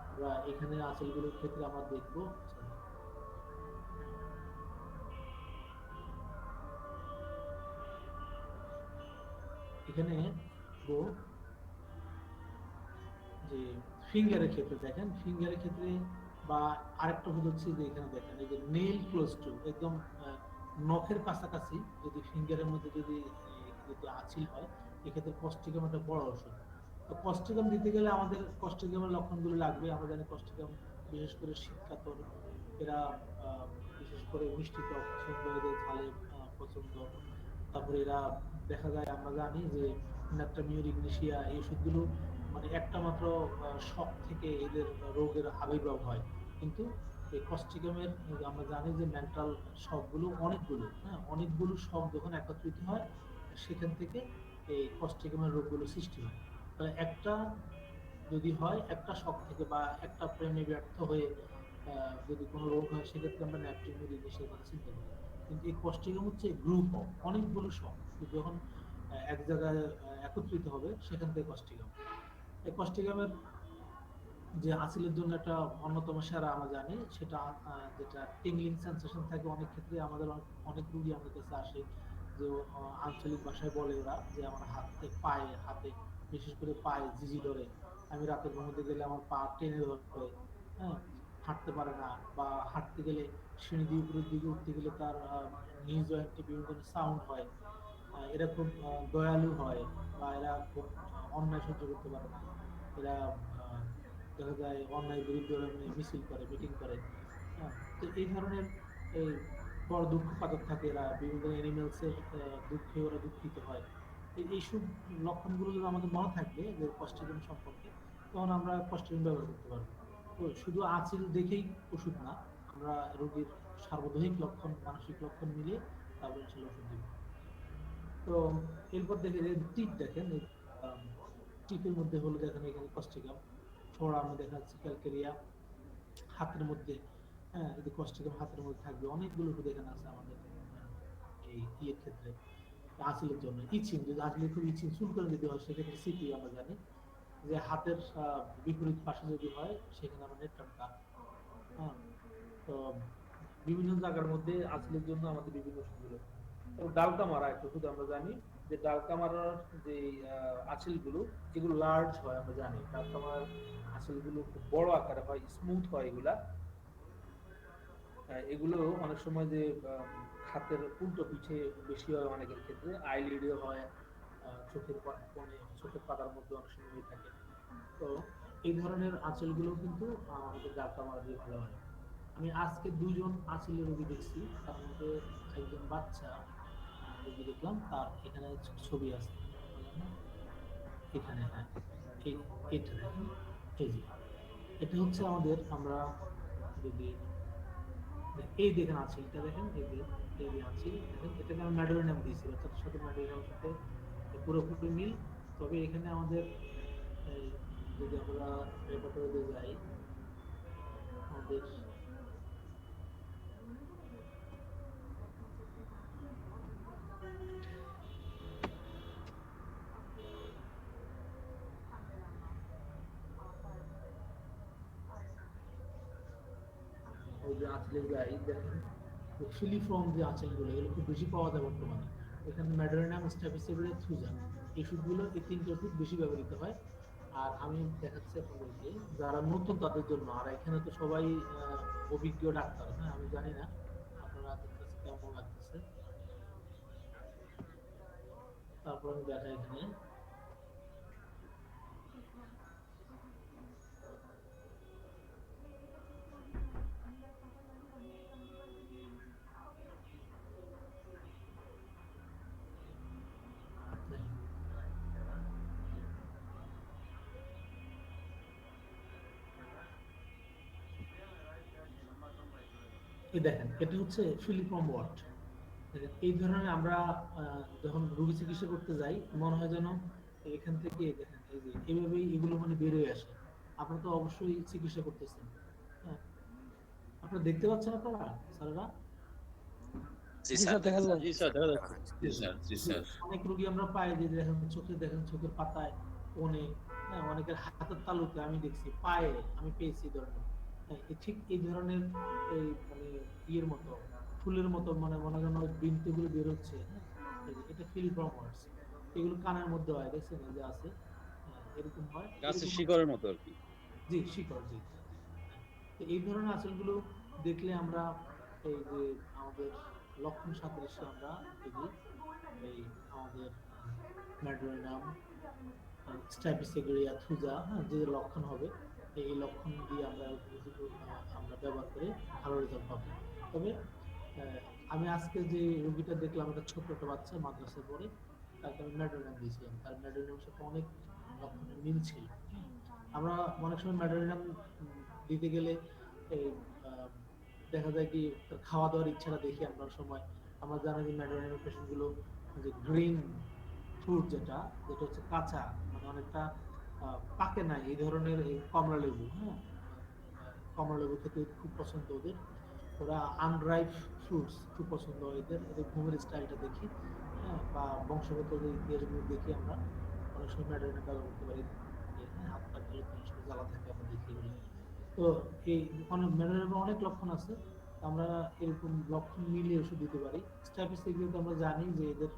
আমরা এখানে আঁচলগুলোর ক্ষেত্রে আমরা দেখবো। এখানে যে ফিঙ্গারের ক্ষেত্রে দেখেন, ফিঙ্গারের ক্ষেত্রে বা আরেকটা ওষুধ হচ্ছে যে এখানে দেখেন এই যে নেল ক্লোজ টু একদম নখের কাছাকাছি যদি ফিঙ্গারের মধ্যে যদি যদি আঁচিল হয়, এক্ষেত্রে কস্টিকাম একটা বড় ওষুধ। তো কস্টিকাম দিতে গেলে আমাদের কস্টিকামের লক্ষণগুলো লাগবে, আমরা জানি কস্টিকাম বিশেষ করে শীতকাতর, এরা বিশেষ করে মিষ্টি টক পছন্দ, এদের ঝালে পছন্দ। তারপরে এরা দেখা যায় আমরা জানি যে ন্যাট্রামিউর ইগনিশিয়া এই ওষুধগুলো মানে একটা মাত্র শক থেকে এদের রোগের আবির্ভাব হয়, কিন্তু এই কস্টিকামের আমরা জানি যে মেন্টাল শকগুলো অনেকগুলো, হ্যাঁ অনেকগুলো শক যখন একত্রিত হয় সেখান থেকে এই কস্টিকামের রোগগুলো সৃষ্টি হয়। তাহলে একটা যদি হয় একটা শক থেকে বা একটা প্রেমে ব্যর্থ হয়ে যদি কোনো রোগ হয় সেক্ষেত্রে আমরা ন্যাট্রামিউর ইগনিশিয়ার কথা চিন্তা করি। কিন্তু এই কস্টিকাম হচ্ছে গ্রুপ অফ অনেকগুলো শক যখন এক জায়গায় একত্রিত হবে সেখান থেকে কস্টিকাম। এই কস্টিকামের যে আঁচিলের জন্য একটা অন্যতম সেরা আমরা জানি সেটা যেটা টিংলিং সেন্সেশন থাকে অনেক ক্ষেত্রে, আমাদের অনেক রুগী আমাদের কাছে আসে যে আঞ্চলিক ভাষায় বলে ওরা যে আমার হাতে পায়ে হাতে বিশেষ করে পায়ে জিজি ধরে, আমি রাতে ঘুমোতে গেলে আমার পা টেনে ধরে, হ্যাঁ হাঁটতে পারে না, বা হাঁটতে গেলে সিঁড়ি দিয়ে উপরের দিকে উঠতে গেলে তার নিজ জয়েন্টে বিভিন্ন ধরনের সাউন্ড হয়, এরা খুব দয়ালু হয়, বা এরা খুব অন্যায় সহ্য করতে পারে না, এরা দেখা যায় অন্যায়ের বিরুদ্ধে ওরা মিছিল করে মিটিং করে, হ্যাঁ তো এই ধরনের এই বড় দুঃখ পাতক থাকে, এরা বিভিন্ন অ্যানিমেলসের দুঃখে ওরা দুঃখিত হয়। এইসব লক্ষণগুলো যদি আমাদের মনে থাকবে যে কষ্টিজম সম্পর্কে, তখন আমরা কষ্টিজম ব্যবহার করতে পারবো। তো শুধু আঁচিল দেখেই ওষুধ না, আমরা রোগীর সার্বজনীন লক্ষণ, মানসিক লক্ষণ মিলে তারপর ইনশাল্লাহ ওষুধ দিব। তো এরপর দেখেন এই টিপ, দেখেন এই টিপের মধ্যে হলো দেখেন এখানে কষ্টিকাম, ফোরামে দেখা যাচ্ছে ক্যালকেরিয়া, হাতের মধ্যে, হ্যাঁ যদি কষ্টিকাম হাতের মধ্যে থাকবে, অনেকগুলো ওষুধ এখানে আছে আমাদের এই ইয়ের ক্ষেত্রে। আঁচিলের জন্য ইচিং, যদি আঁচলে খুব ইচিং চুলকানি যদি হয় সেক্ষেত্রে সিপি আমরা জানি যে হাতের বিপরীত পাশে যদি হয় সেখানে আমরা নেট্রামটা, হ্যাঁ। তো বিভিন্ন জায়গার মধ্যে আঁচলের জন্য আমাদের বিভিন্ন ওষুধগুলো। তো ডালকা মারা একটা ওষুধ আমরা জানি যে ডালকা মারার যে আঁচলগুলো, যেগুলো লার্জ হয় আমরা জানি ডালকা মারার আঁচলগুলো খুব বড় আকারে হয়, স্মুথ হয় এগুলা। এগুলো অনেক সময় যে হাতের উল্টো পিঠে বেশি হয়, অনেকের ক্ষেত্রে আইলিডে হয়, চোখের কোণে, চোখের পাতার মধ্যে অনেক সময় হয়ে থাকে। তো এই ধরনের আঁচলগুলো কিন্তু আমাদের ডাক্তার মারা দিয়ে ভালো হয়। আমি আজকে দুজন আঁচলের রোগী দেখছি, তার মধ্যে একজন বাচ্চা রোগী দেখলাম, তার এখানে ছবি আছে এখানে, হ্যাঁ এটা দেখেন, এই যে এটা হচ্ছে আমাদের, আমরা যদি এই দেখেন আছে, এটা দেখেন এই যে, এই যে আছে দেখেন, এটাকে আমি ম্যাডোরিনাম দিয়েছি, বাচ্চাটার সাথে ম্যাডোরিনামের সাথে পুরোপুরি মিল। তবে এখানে আমাদের এই, যদি আমরা রেপার্টরিতে যাই, আমাদের ওই যে আঁচলে যাই, দেখেন ফিলিফর্ম যে আঁচলগুলো, এগুলো খুব বেশি পাওয়া যায় বর্তমানে। এখানে ম্যাডোরিনাম, স্ট্যাফিসিডাস, থ্রুজান, এই ওষুধগুলো, এই তিনটে ওষুধ বেশি ব্যবহৃত হয়। আর আমি দেখাচ্ছি আপনাদেরকে যারা নতুন তাদের জন্য, আর এখানে তো সবাই অভিজ্ঞ ডাক্তার, হ্যাঁ আমি জানি না আপনাদের কাছে কেমন লাগতেছে। তারপর আমি দেখাই এখানে, এই দেখেন এটা হচ্ছে ফিলিফর্ম ওয়াট। এই ধরনের আমরা যখন রোগী চিকিৎসা করতে যাই, মনে হয় যেন এখান থেকে দেখেন এই যে এইভাবেই এগুলো মানে বের হয়ে আসে। আপনারা তো অবশ্যই চিকিৎসা করতেছেন, হ্যাঁ আপনারা দেখতে পাচ্ছেন আপনারা স্যারেরা? জি জি স্যার স্যার দেখা যায়। জি স্যার, দেখা যাচ্ছে। জি স্যার, জি যে স্যার। অনেক রোগী আমরা পাই যে দেখেন চোখে, দেখেন চোখের পাতায়, কোণে, হ্যাঁ অনেকের হাতের তালুতে আমি দেখছি, পায়ে আমি পেয়েছি এই ধরনের, হ্যাঁ ঠিক এই ধরনের এই মানে ইয়ের মতো, ফুলের মতো, মানে মনে যেন বিন্দুগুলো বের হচ্ছে, হ্যাঁ এই যে এটা ফিলিফর্ম ওয়াটস। এগুলো কানের মধ্যে হয়, দেখছেন এই যে আছে, হ্যাঁ এরকম হয়, গাছের এরকম শিকড়ের মতো আর কি। জি শিকড়, জি। তো এই ধরনের আঁচলগুলো দেখলে আমরা এই যে আমাদের লক্ষণ সাদৃশ্য আমরা দেখি, এই আমাদের ম্যাড্রোনাম, স্ট্রাইপিসেগেরিয়া, থুজা, হ্যাঁ যে লক্ষণ হবে, এই লক্ষণ দিয়ে আমরা আমরা ব্যবহার করে ভালো রেজাল্ট পাবো। তবে আমি আজকে যে রোগীটা দেখলাম, একটা ছোট্ট একটা বাচ্চা মাদ্রাসায় পড়ে, তাকে আমি ম্যাড্রোনাম দিয়েছিলাম, তার ম্যাড্রোনামের সাথে অনেক লক্ষণের মিল ছিল। আমরা অনেক সময় ম্যাডোরিনাম দিতে গেলে এই আহ, দেখা যায় কি তার খাওয়া দাওয়ার ইচ্ছাটা দেখি আমরা সময়, আমরা জানি যে ম্যাডোরিনাম পেশেন্ট গুলো যে গ্রিন ফ্রুট, যেটা যেটা হচ্ছে কাঁচা, মানে অনেকটা পাকে নাই, এই ধরনের এই কমলা লেবু, হ্যাঁ কমলা লেবু খেতে খুব পছন্দ ওদের, ওরা আনরাইপ ফ্রুটস খুব পছন্দ এদের, এদের ঘুমের স্টাইলটা দেখি, হ্যাঁ বা বংশগত যে ইতিহাসগুলো দেখি আমরা অনেক সময় ম্যাডোরিনাম ব্যবহার করতে পারি। হ্যাঁ হাত পা গেলে অনেক সময় জ্বালা থাকে, আমরা দেখি এগুলো। তো এই অনেক ম্যাডোরিনামের অনেক লক্ষণ আছে, আমরা এরকম লক্ষণ মিলিয়ে ওষুধ দিতে পারি। স্ট্যাপিস এগুলোতে আমরা জানি যে এদের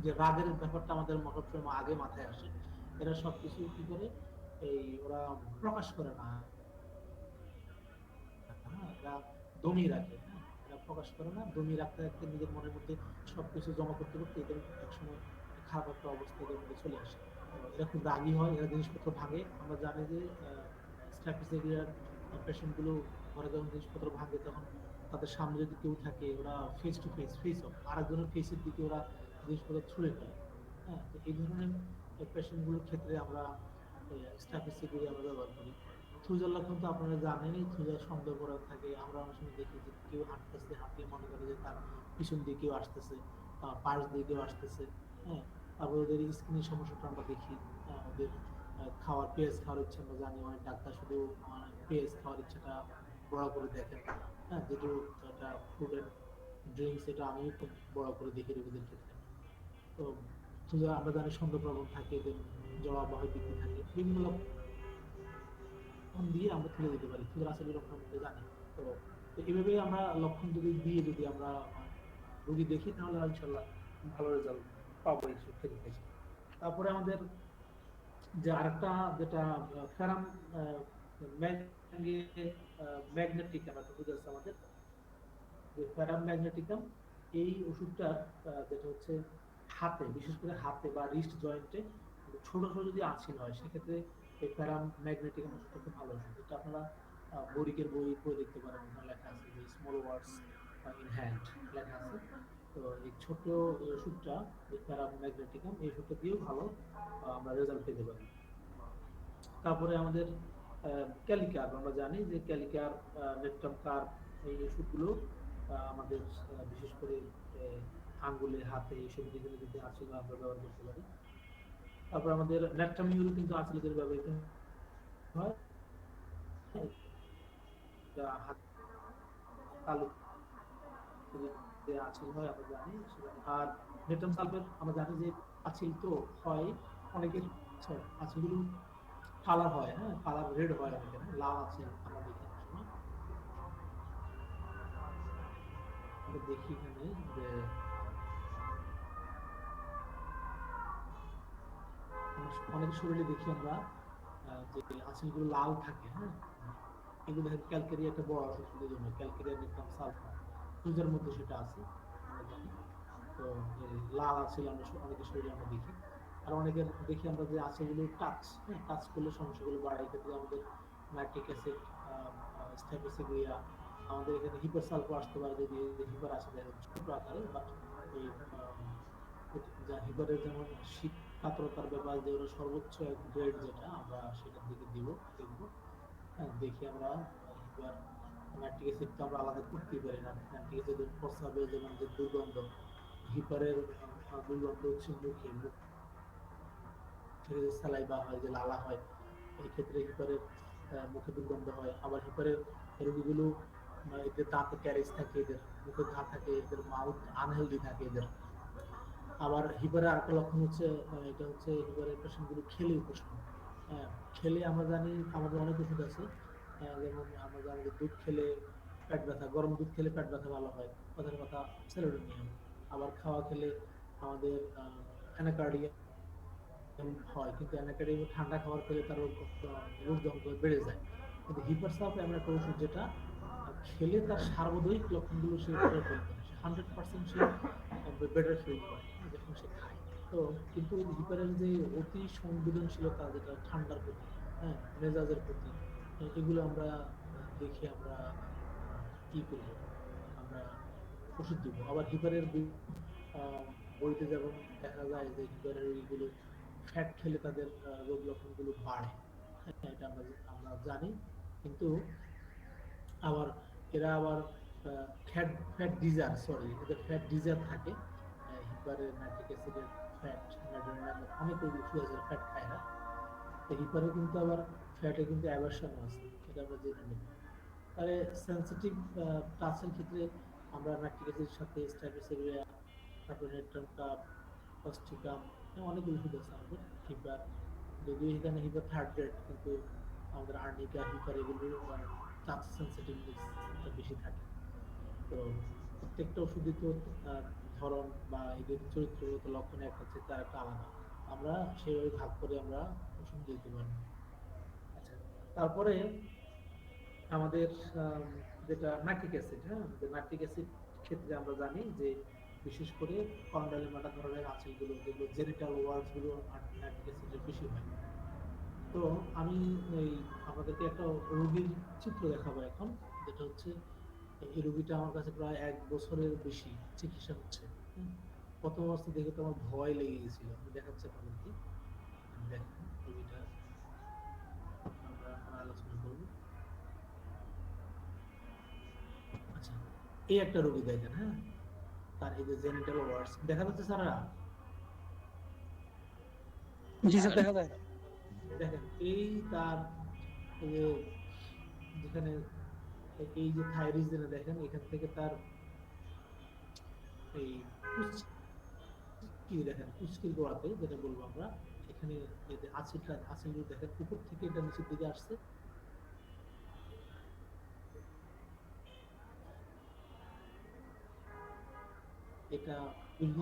যে রাগের ব্যাপারটা আমাদের সবসময় আগে মাথায় আসে, এরা সবকিছু কি করে, এই ওরা প্রকাশ করে না, হ্যাঁ এরা দমিয়ে রাখে, হ্যাঁ এরা প্রকাশ করে না, দমিয়ে রাখতে রাখতে নিজের মনের মধ্যে সবকিছু জমা করতে করতে এদের একসময় খারাপ একটা অবস্থা এদের মধ্যে চলে আসে। এরা খুব রাগী হয়, এরা জিনিসপত্র ভাঙে। আমরা জানি যে স্ট্রাপিস এরিয়ার পেশেন্ট গুলো ঘরে যখন জিনিসপত্র ভাঙে, তখন তাদের তাদের সামনে যদি কেউ থাকে ওরা ফেস টু ফেস অফ আরেকজনের ফেসের দিকে ওরা জিনিসপত্র ছুঁড়ে ফেলে। হ্যাঁ, তো এই ধরনের পেশেন্টগুলোর ক্ষেত্রে আমরা স্ট্যাটিস্টিকগুলি আমরা ব্যবহার করি। থুজার লক্ষণ তো আপনারা জানেনই, থুজার সন্দেহ করা থাকে। আমরা অনেক সময় দেখি যে কেউ হাঁটতেছে, হাঁটলে মনে করে যে তার পিছন দিয়ে কেউ আসতেছে, পাশ দিয়ে কেউ আসতেছে। হ্যাঁ, তারপর ওদের স্কিনের সমস্যাটা আমরা দেখি। ওদের খাওয়ার পেঁয়াজ খাওয়ার ইচ্ছা আমরা জানি, অনেক ডাক্তার শুধু পেঁয়াজ খাওয়ার ইচ্ছাটা বড় করে দেখেন। হ্যাঁ, যেহেতু এটা ফুড অ্যান্ড ড্রিঙ্কস, এটা আমিও খুব বড় করে দেখি রোগীদের ক্ষেত্রে। তো থুজা আমরা জানি সন্দেহপ্রবণ থাকে, এদের জবাববাহী বৃদ্ধি থাকে, বিভিন্ন লক্ষণ দিয়ে আমরা তুলে দিতে পারি। থুজার আসলে লক্ষণ আমরা জানি। তো তো এইভাবে আমরা লক্ষণ যদি দিয়ে যদি আমরা রোগী দেখি তাহলে ইনশাল্লাহ ভালো রেজাল্ট পাবো এই ক্ষেত্রে। তারপরে আমাদের যে আরেকটা যেটা ফেরাম ম্যাগনেটিকাম একটা ওষুধ আছে আমাদের, যে ফেরাম ম্যাগনেটিকাম। এই ওষুধটা যেটা হচ্ছে হাতে, বিশেষ করে হাতে বা রিস্ট জয়েন্টে ছোট ছোট যদি আঁচিল হয় সেক্ষেত্রে এই ফেরাম ম্যাগনেটিকাম ওষুধটা খুব ভালো ওষুধ। এটা আপনারা বোরিকের বই পড়ে দেখতে পারেন, ওখানে লেখা আছে যে স্মল ওয়ার্ডস ইন হ্যান্ড লেখা আছে। তো এই ছোট ওষুধটা, এই ফেরাম ম্যাগনেটিকাম, এই ওষুধটা দিয়েও ভালো আমরা রেজাল্ট পেতে পারি। তারপরে আমাদের ক্যালিকার, আমরা জানি যে ক্যালিকার, নেট্রাম কার, এই ওষুধগুলো আমাদের বিশেষ করে আঙ্গুলে, হাতে, এইসব দিকে যদি আঁচলে আমরা ব্যবহার করতে পারি। তারপর আমাদের ন্যাট্রামিউল কিন্তু আঁচলের ব্যবহৃত হয়, হাত তালু যে আঁচিল হয় আমরা জানি। আর নেট্রাম সালফেট আমরা জানি যে আঁচিল তো হয় অনেকের, আঁচিলগুলো কালার হয়, হ্যাঁ কালার রেড হয় অনেকের, লাল আছে আমরা দেখি অনেক সময়। আমরা দেখি এখানে যে অনেক শরীরে দেখি আমরা যে আঁচিলগুলো লাল থাকে। হ্যাঁ, এগুলো দেখেন ক্যালকেরিয়া একটা বড় ওষুধের জন্য, ক্যালকেরিয়া নেট্রাম সালফার ফ্রিজের মধ্যে সেটা আছে আমরা জানি। তো লাল আঁচিল আমরা অনেকের শরীরে আমরা দেখি। আর অনেকের দেখি আমরা যে আঁচিলগুলো টাচ, হ্যাঁ টাচ করলে সমস্যাগুলো বাড়ে। এক্ষেত্রে আমাদের ল্যাকটিক অ্যাসিড, স্ট্যাফিসিগুইয়া, আমাদের এখানে হিপার সালফার আসতে পারে যদি হিপার আসে যায় ছোট আকারে। বাট এই যা হিপারের যেমন শীত কাতরতার ব্যাপার যে ওরা সর্বোচ্চ গ্রেড যেটা আমরা সেটার দিকে দেখবো। হ্যাঁ, দেখি আমরা হিপার ল্যাকটিক অ্যাসিড তো আমরা আলাদা করতেই পারি না। ল্যাকটিক অ্যাসিডের প্রস্রাবে যেমন যে দুর্গন্ধ, হিপারের দুর্গন্ধ হচ্ছে মুখে, মুখ থেকে যে সালাইভা হয়, যে লালা হয়, এই ক্ষেত্রে হিপারের মুখে দুর্গন্ধ হয়। আবার হিপারের রোগীগুলো এদের দাঁতে ক্যারেজ থাকে, এদের মুখে ঘা থাকে, এদের মাউথ আনহেলদি থাকে এদের। আবার হিপারের আরেকটা লক্ষণ হচ্ছে, এটা হচ্ছে হিপারের পেশেন্টগুলো খেলে উপশম। খেলে আমরা জানি আমাদের অনেক ওষুধ আছে, যেমন আমরা জানি যে দুধ খেলে পেট ব্যথা, গরম দুধ খেলে পেট ব্যথা ভালো হয়, কথার কথা সেরোটোনিয়াম। আবার খাওয়া খেলে আমাদের অ্যানাকার্ডিয়া হয়, কিন্তু অ্যানাকার্ডিয়া ঠান্ডা খাবার খেলে তার রোগ যন্ত্র বেড়ে যায়। কিন্তু হিপারসাপ এমন একটা ওষুধ যেটা খেলে তার সার্বজনীন লক্ষণগুলো সে বেটার ফিল করে, 100% সে বেটার ফিল করে যখন সে খায়। তো কিন্তু হিপারের যে অতি সংবেদনশীলতা, যেটা ঠান্ডার প্রতি, হ্যাঁ মেজাজের প্রতি, এগুলো আমরা দেখে আমরা কি করবো, আমরা ওষুধ দিব। আবার হিপারের বইতে যেমন দেখা যায় যে হিপারের রোগীগুলো ফ্যাট খেলে তাদের রোগ লক্ষণগুলো বাড়ে। হ্যাঁ, এটা আমরা আমরা জানি। কিন্তু আবার এরা আবার ফ্যাট ফ্যাট ডিজার, সরি, এদের ফ্যাট ডিজার থাকে। হিপারের নাইট্রিক অ্যাসিডের ফ্যাট, অনেক ওষুধ আছে ফ্যাট খায় না। তো হিপারে কিন্তু আবার ফ্যাটে কিন্তু অ্যাভারশন আছে, এটা আমরা জেনে নিই। তাহলে সেন্সিটিভ টাচের ক্ষেত্রে আমরা নাইট্রিক অ্যাসিডের সাথে স্ট্যাফিসেরিয়া, তারপরে নেট্রাম কাপ, কস্টিকাম, অনেক ওষুধ আছে আমাদের। হিপার, যদিও এখানে হিপার থার্ড গ্রেড, কিন্তু আমাদের আর্নিকা, হিপার এগুলো টাচ সেন্সিটিভনেসটা বেশি থাকে। তো প্রত্যেকটা ওষুধই তো ধরন বা এদের চরিত্রগত লক্ষণে একটা চেয়ে তার একটা আলাদা, আমরা সেভাবে ভাগ করে আমরা ওষুধ দিতে পারি। আচ্ছা, তারপরে আমাদের যেটা নাইট্রিক অ্যাসিড, হ্যাঁ নাইট্রিক অ্যাসিড ক্ষেত্রে আমরা জানি যে বিশেষ করে কন্ডালিমাটা ধরনের আঁচিলগুলো, যেগুলো জেনিটাল ওয়ার্ডস গুলো নাইট্রিক অ্যাসিডের বেশি হয়। তো আমি এই আমাদেরকে একটা রোগীর চিত্র দেখাবো এখন, যেটা হচ্ছে এই রোগীটা আমার কাছে প্রায় 1 বছরের বেশি চিকিৎসা হচ্ছে। হুম। প্রথম অবস্থা দেখে তো আমার ভয় লেগে গেছিল। আমি দেখাচ্ছি আপনাদেরকে। দেখেন রোগীটা আমরা এখন আলোচনা করব। আচ্ছা, এই একটা রোগী দেখেন, হ্যাঁ? তার এই যে জেনিটাল ওয়ার্ডস দেখা যাচ্ছে স্যারা? জি স্যার, দেখা যায়। দেখেন এই তার এই যে যেখানে এই যে থাইরিস দেখেন এখান থেকে তার এই কুচকি দেখেন, কুচকির গোড়াতে যেটা বলবো আমরা, এখানে এই যে আছিল দেখেন উপর থেকে এটা নিচের দিকে আসছে। এটা বিভিন্ন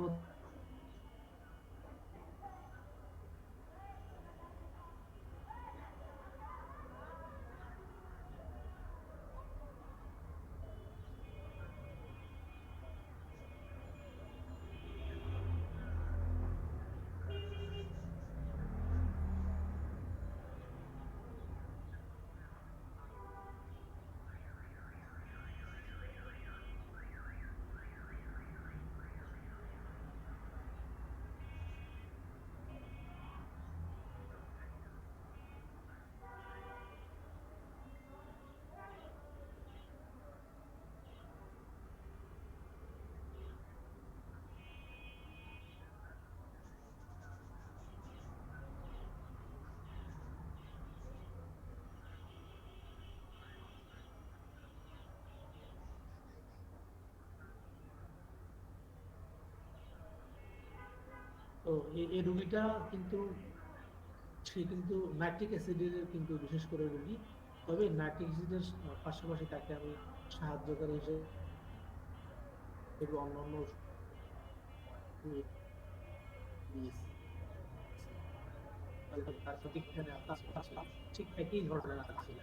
তো এই রোগীটা কিন্তু সে কিন্তু নাইট্রিক অ্যাসিডের কিন্তু বিশেষ করে রোগী। তবে নাইট্রিক অ্যাসিডের পাশাপাশি তাকে আমি সাহায্যকারী হিসেবে অন্যান্য ওষুধ দিয়েছি। তার প্রতিখানে ঠিক একই ধরনের আছিল।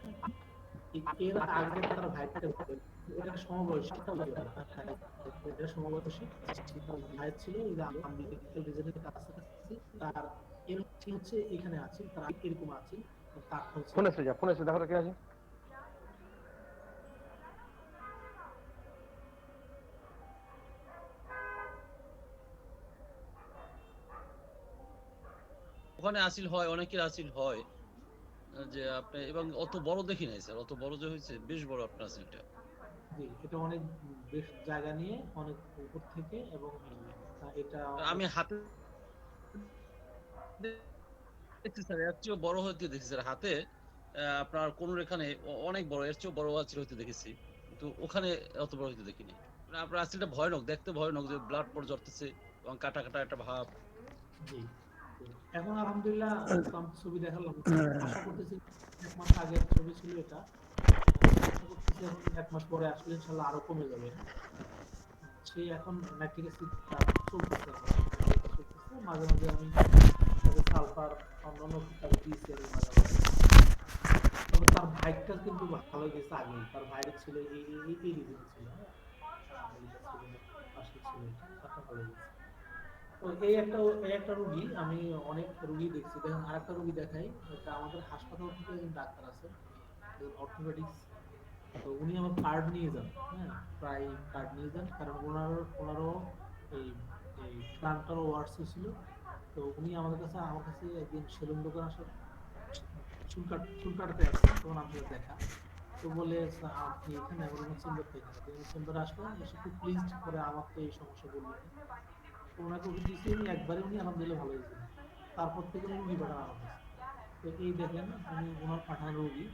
এর আগে তার ভাইটা এটা সমবয়সী, এটা সমবয়সী ভাই ছিল এই যে আমেরিকান রিজনের কাছাকাছি। তার এর হচ্ছে এখানে আছে, তার এরকম আছে, তার হচ্ছে ফোন এসে দেখো তো কে আছে। ওখানে আসিল হয়, অনেকের আসিল হয় যে আপনি, এবং অত বড় দেখি নাই স্যার, অত বড় যে হয়েছে বেশ বড় আপনার আসিলটা। জি, এটা অনেক বেশ জায়গা নিয়ে অনেক উপর থেকে, এবং এটা অনেক আমি হাতে দেখছি স্যার, এর চেয়েও বড় হইতে দেখছি স্যার হাতে। আপনার কোন এখানে অনেক বড়, এর চেয়েও বড় আছিল হইতে দেখেছি, কিন্তু ওখানে অত বড় হইতে দেখিনি। মানে আপনার আসিলটা ভয়ানক, দেখতে ভয়ানক, যে ব্লাড পর ঝরতেছে এবং কাটা কাটা একটা ভাব। জি। তো এখন আলহামদুলিল্লাহ তো আমি ছবি দেখালাম। আশা করতেছি 1 মাস আগের ছবি ছিল এটা। আশা করতেছি এখন 1 মাস পরে আসলে ইনশাল্লাহ আরো কমে যাবে। সে এখন ল্যাকটিক অ্যাসিড চলতেছে, এখন ল্যাকটিক চলতেছে। মাঝে মাঝে আমি তাকে সালফার অন্যান্য ওষুধ তাকে দিয়েছি আর মাঝে মাঝে। তবে তার ভাইটা কিন্তু ভালো গেছে আগেই। তার ভাইয়ের ছিল এই রিজনে ছিল, হ্যাঁ? আমেরিকা ছিল না, পাশে ছিল এটা, তারটা ভালো গেছে। তো এই একটা রুগী আমি অনেক রুগী দেখছি। দেখেন আরেকটা রুগী দেখাই। এটা আমাদের হাসপাতাল থেকে একজন ডাক্তার আছেন, অর্থোপেডিক্স। তো উনি আমার কার্ড নিয়ে যান, হ্যাঁ? প্রায় কার্ড নিয়ে যান, কারণ ওনারও এই এই প্লান্টার ওয়ার্ডস ছিল। তো উনি আমার কাছে একদিন সেলুন দোকান আসার চুল কাটাতে আসছেন, তখন আমার সাথে দেখা। তো বলে আপনি এখানে আমার চেম্বার থেকে চেম্বারে আসলেন, এসে খুব প্লিজড করে আমাকে এই সমস্যা বললেন। তো ওনাকে ওষুধ দিয়েছি আমি একবারে, উনি আলহামদুলিল্লাহ ভালো হয়েছেন। তারপর থেকে উনি রুগী পাঠান আমার কাছে। তো এই দেখেন উনি ওনার পাঠানো রুগী,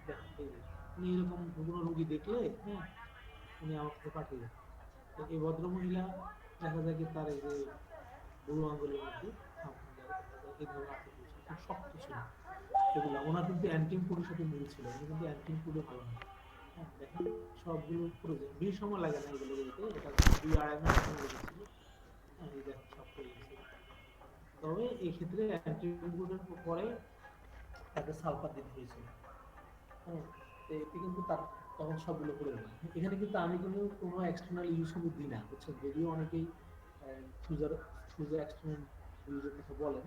দেখেন এই যে, উনি এরকম কোনো রুগী দেখলে, হ্যাঁ, উনি আমার কাছে পাঠিয়ে দেন। তো এই ভদ্র মহিলা দেখা যায় কি তার এই যে বুড়ো আঙ্গুলের মধ্যে দেখা যায় এই ধরনের আচরণ ছিল, খুব শক্ত ছিল এগুলা। ওনার কিন্তু অ্যান্টিমপুরের সাথে মিল ছিল, উনি কিন্তু অ্যান্টিমপুরে ভালো না। হ্যাঁ, দেখেন সবগুলো পুরো যায়, বেশি সময় লাগে না এগুলো করতে, এটা 2-2.5 মাস সময় লেগেছিল। হ্যাঁ, এই দেখেন সব করে গেছে। তবে এই ক্ষেত্রে অ্যান্টিমপুরের পরে তাকে সালফার দিতে হয়েছিল। হ্যাঁ, তো এতে কিন্তু তার তখন সবগুলো করে দেবে। এখানে কিন্তু আমি কোনো এক্সটার্নাল ইউজ কিন্তু দিই না, বুঝছেন? যদিও অনেকেই চুজার চুজার এক্সটার্নাল ইউজের কথা বলেন,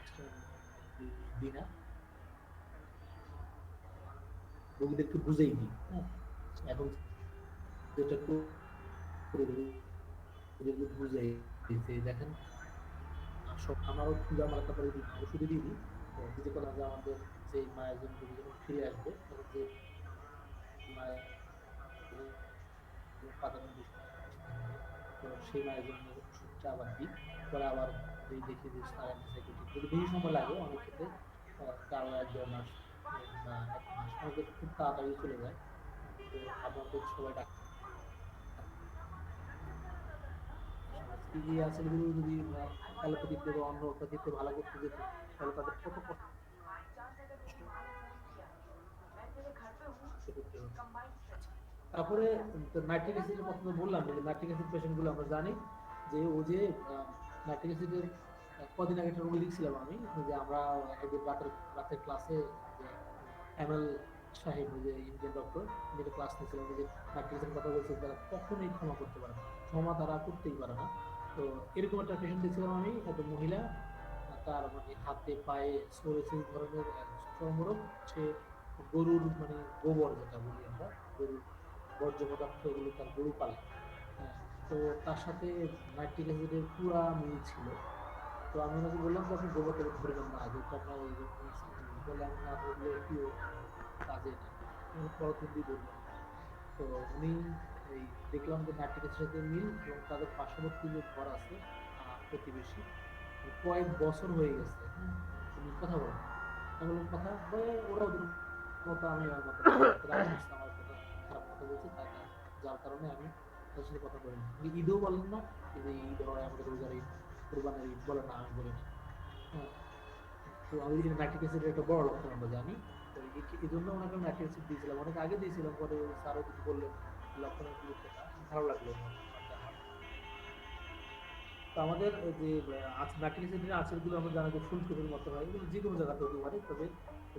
এক্সটার্নাল ইউজ দিই না। রোগীদেরকে বুঝেই দিই। হ্যাঁ, এখন যেটা করি রোগীদেরকে বুঝাই যে দেখেন সব আমারও ক্ষুধা মারাটা পরে ওষুধে দিয়ে দিই। তো যে কোনো যে আমাদের যে মায়ের জন্য রোগী যখন ফিরে আসবে তখন যে মায়ের প্রাধান্য বেশি থাকবে, তো সেই মায়ের জন্য ওষুধটা আবার দিই। পরে আবার যদি দেখি যে তার অ্যান্টিসাইকোটিক যদি বেশি সময় লাগে অনেক ক্ষেত্রে কারো ১-১.৫ মাস বা ১ মাস অনেক ক্ষেত্রে খুব তাড়াতাড়ি চলে যায়। তো আপনাদের সবাই এই আঁচলগুলো যদি অ্যালোপ্যাথিতে বা অন্য পদ্ধতিতে ভালো করতে যেত তাহলে তাদের কত কষ্ট করতে হতো। তারপরে নাইট্রিক অ্যাসিডের কথা তো বললাম যে নাইট্রিক অ্যাসিড পেশেন্টগুলো আমরা জানি যে ও যে নাইট্রিক অ্যাসিডের কদিন আগে একটা রোগী লিখছিলাম আমি যে আমরা একদিন রাতের ক্লাসে যে এমএল সাহেব যে ইন্ডিয়ান ডক্টর যেটা ক্লাস নিয়েছিলাম যে নাইট্রিক অ্যাসিডের কথা বলছে তারা কখনোই ক্ষমা করতে পারে না, ক্ষমা তারা করতেই পারে না। তো এরকম একটা পেশেন্ট দেখছিলাম আমি, একটা মহিলা তার মানে হাতে পায়ে সোরেসিস ধরনের চর্মরোগ, সে গরুর মানে গোবর যেটা বলি আমরা গরুর বর্জ্য পদার্থ এগুলো তার গরু পালে। হ্যাঁ, তো তার সাথে নাইট্রিক অ্যাসিডের পুরা মিল ছিল। তো আমি ওনাকে বললাম যে আপনি গোবর টোবর ধরবেন না, যেহেতু আপনার ওই যে বলে আমি না ধরলে একটু কাজে পরবর্তী ধরবেন। তো উনি এই দেখলাম যে নাইট্রিক অ্যাসিডের সাথে মিল এবং তাদের পার্শ্ববর্তী যে ঘর আছে প্রতিবেশী কয়েক বছর হয়ে গেছে। হ্যাঁ, উনি কথা বলেন, আমি বললাম কথা বলে ওরা ওদের মতো আমি আমার মতো রাগ করছে, আমার কথা খারাপ কথা বলছে তাই যার কারণে আমি তার সাথে কথা বলি না। উনি ঈদও বলেন না যে ঈদ হয় আমাদের রোজার ঈদ কোরবানের ঈদ বলে না, আমি বলি না। হ্যাঁ, তো আমি নাইট্রিক অ্যাসিডের একটা বড় লক্ষণ আমরা জানি। তো এই জন্য ওনাকে নাইট্রিক অ্যাসিড দিয়েছিলাম, অনেক আগে দিয়েছিলাম, পরে স্যারও কিছু বললেন লক্ষণের গুরুত্বটা ভালো লাগলো আমার। তো আমাদের যে নাইট্রিক অ্যাসিডের আঁচড়গুলো আমরা জানি যে ফুলকপির মতো হয়, এগুলো যে কোনো জায়গাতে হতে পারে, তবে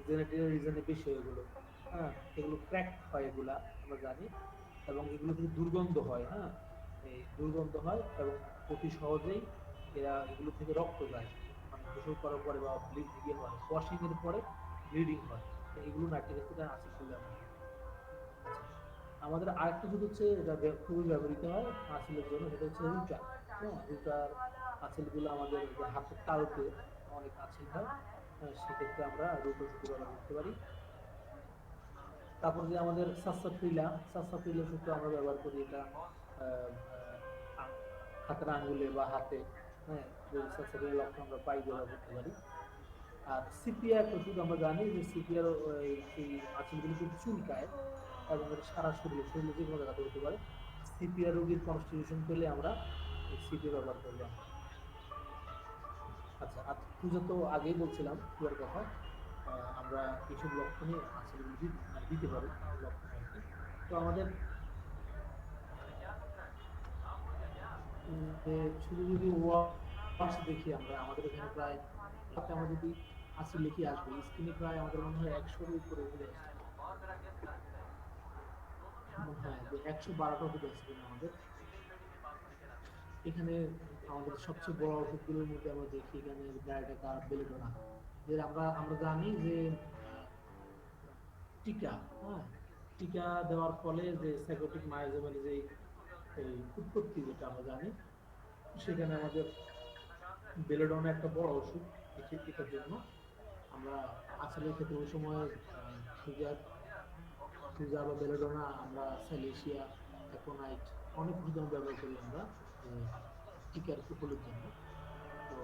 জেনেটিক রিজনে বেশি হয় এগুলো। হ্যাঁ, এগুলো ক্র্যাক হয় এগুলা আমরা জানি, এবং এগুলো থেকে দুর্গন্ধ হয়। হ্যাঁ, এই দুর্গন্ধ হয় এবং অতি সহজেই এগুলো থেকে রক্ত যায়, মানে গোসল করার পরে বা ইয়ে হয় ওয়াশিং এর পরে ব্লিডিং হয়। তো এগুলো নাইট্রিক অ্যাসিডের আঁচড় বলে আমরা জানি। আচ্ছা, আমাদের আরেকটা ওষুধ হচ্ছে এটা খুবই ব্যবহৃত হয় আঁচলের জন্য, সেটা হচ্ছে রুটার। হ্যাঁ, রুটার আঁচলগুলো আমাদের যে হাতের তালুতে অনেক আঁচল হয়, সেক্ষেত্রে আমরা রুট ওষুধ ব্যবহার করতে পারি। তারপর যে আমাদের সাসাপ্রিলা ওষুধটা আমরা ব্যবহার করি, এটা হাতের আঙ্গুলে বা হাতে, হ্যাঁ, যদি সাসাপ্রিলা লক্ষণ আমরা পাই ব্যবহার করতে পারি। আর সিপিআর ওষুধ আমরা জানি যে সিপিআর এই আঁচলগুলো কিন্তু চুলকায় এবং এটা সারা শরীরে যে কোনো জায়গাতে হতে পারে। সিপিআর রোগীর কনস্টিটিউশন পেলে আমরা সিপিআর ব্যবহার করলাম। আচ্ছা, আর পূজা তো আগেই বলছিলাম পূজার কথা, আমরা এইসব লক্ষণে আঁচলগুলো দিতে পারি লক্ষণ আর কি। তো আমাদের শুধু যদি ওয়াশ দেখি আমরা, আমাদের এখানে প্রায় আমরা যদি আঁচল লিখে আসবো স্ক্রিনে প্রায় আমাদের মনে হয় ১০০-এর উপরে উঠে আসছে, মনে হয় যে ১১২টা ওষুধ আছে আমাদের এখানে। আমাদের সবচেয়ে বড় ওষুধগুলোর মধ্যে আমরা দেখি এখানে ডায়াটাকা, বেলেডোনা, যে আমরা আমরা জানি যে টিকা, হ্যাঁ, টিকা দেওয়ার ফলে যে সাইকোটিক মায়োজমের যে এই উৎপত্তি যেটা আমরা জানি, সেখানে আমাদের বেলেডোনা একটা বড় ওষুধ এটার জন্য। আমরা আসলে ক্ষেত্রে ওই সময় সুজা বা বেলেডোনা, আমরা স্যালিসিয়া, অ্যাকোনাইট অনেক ওষুধ আমরা ব্যবহার করি আমরা টিকার কুফলের জন্য। তো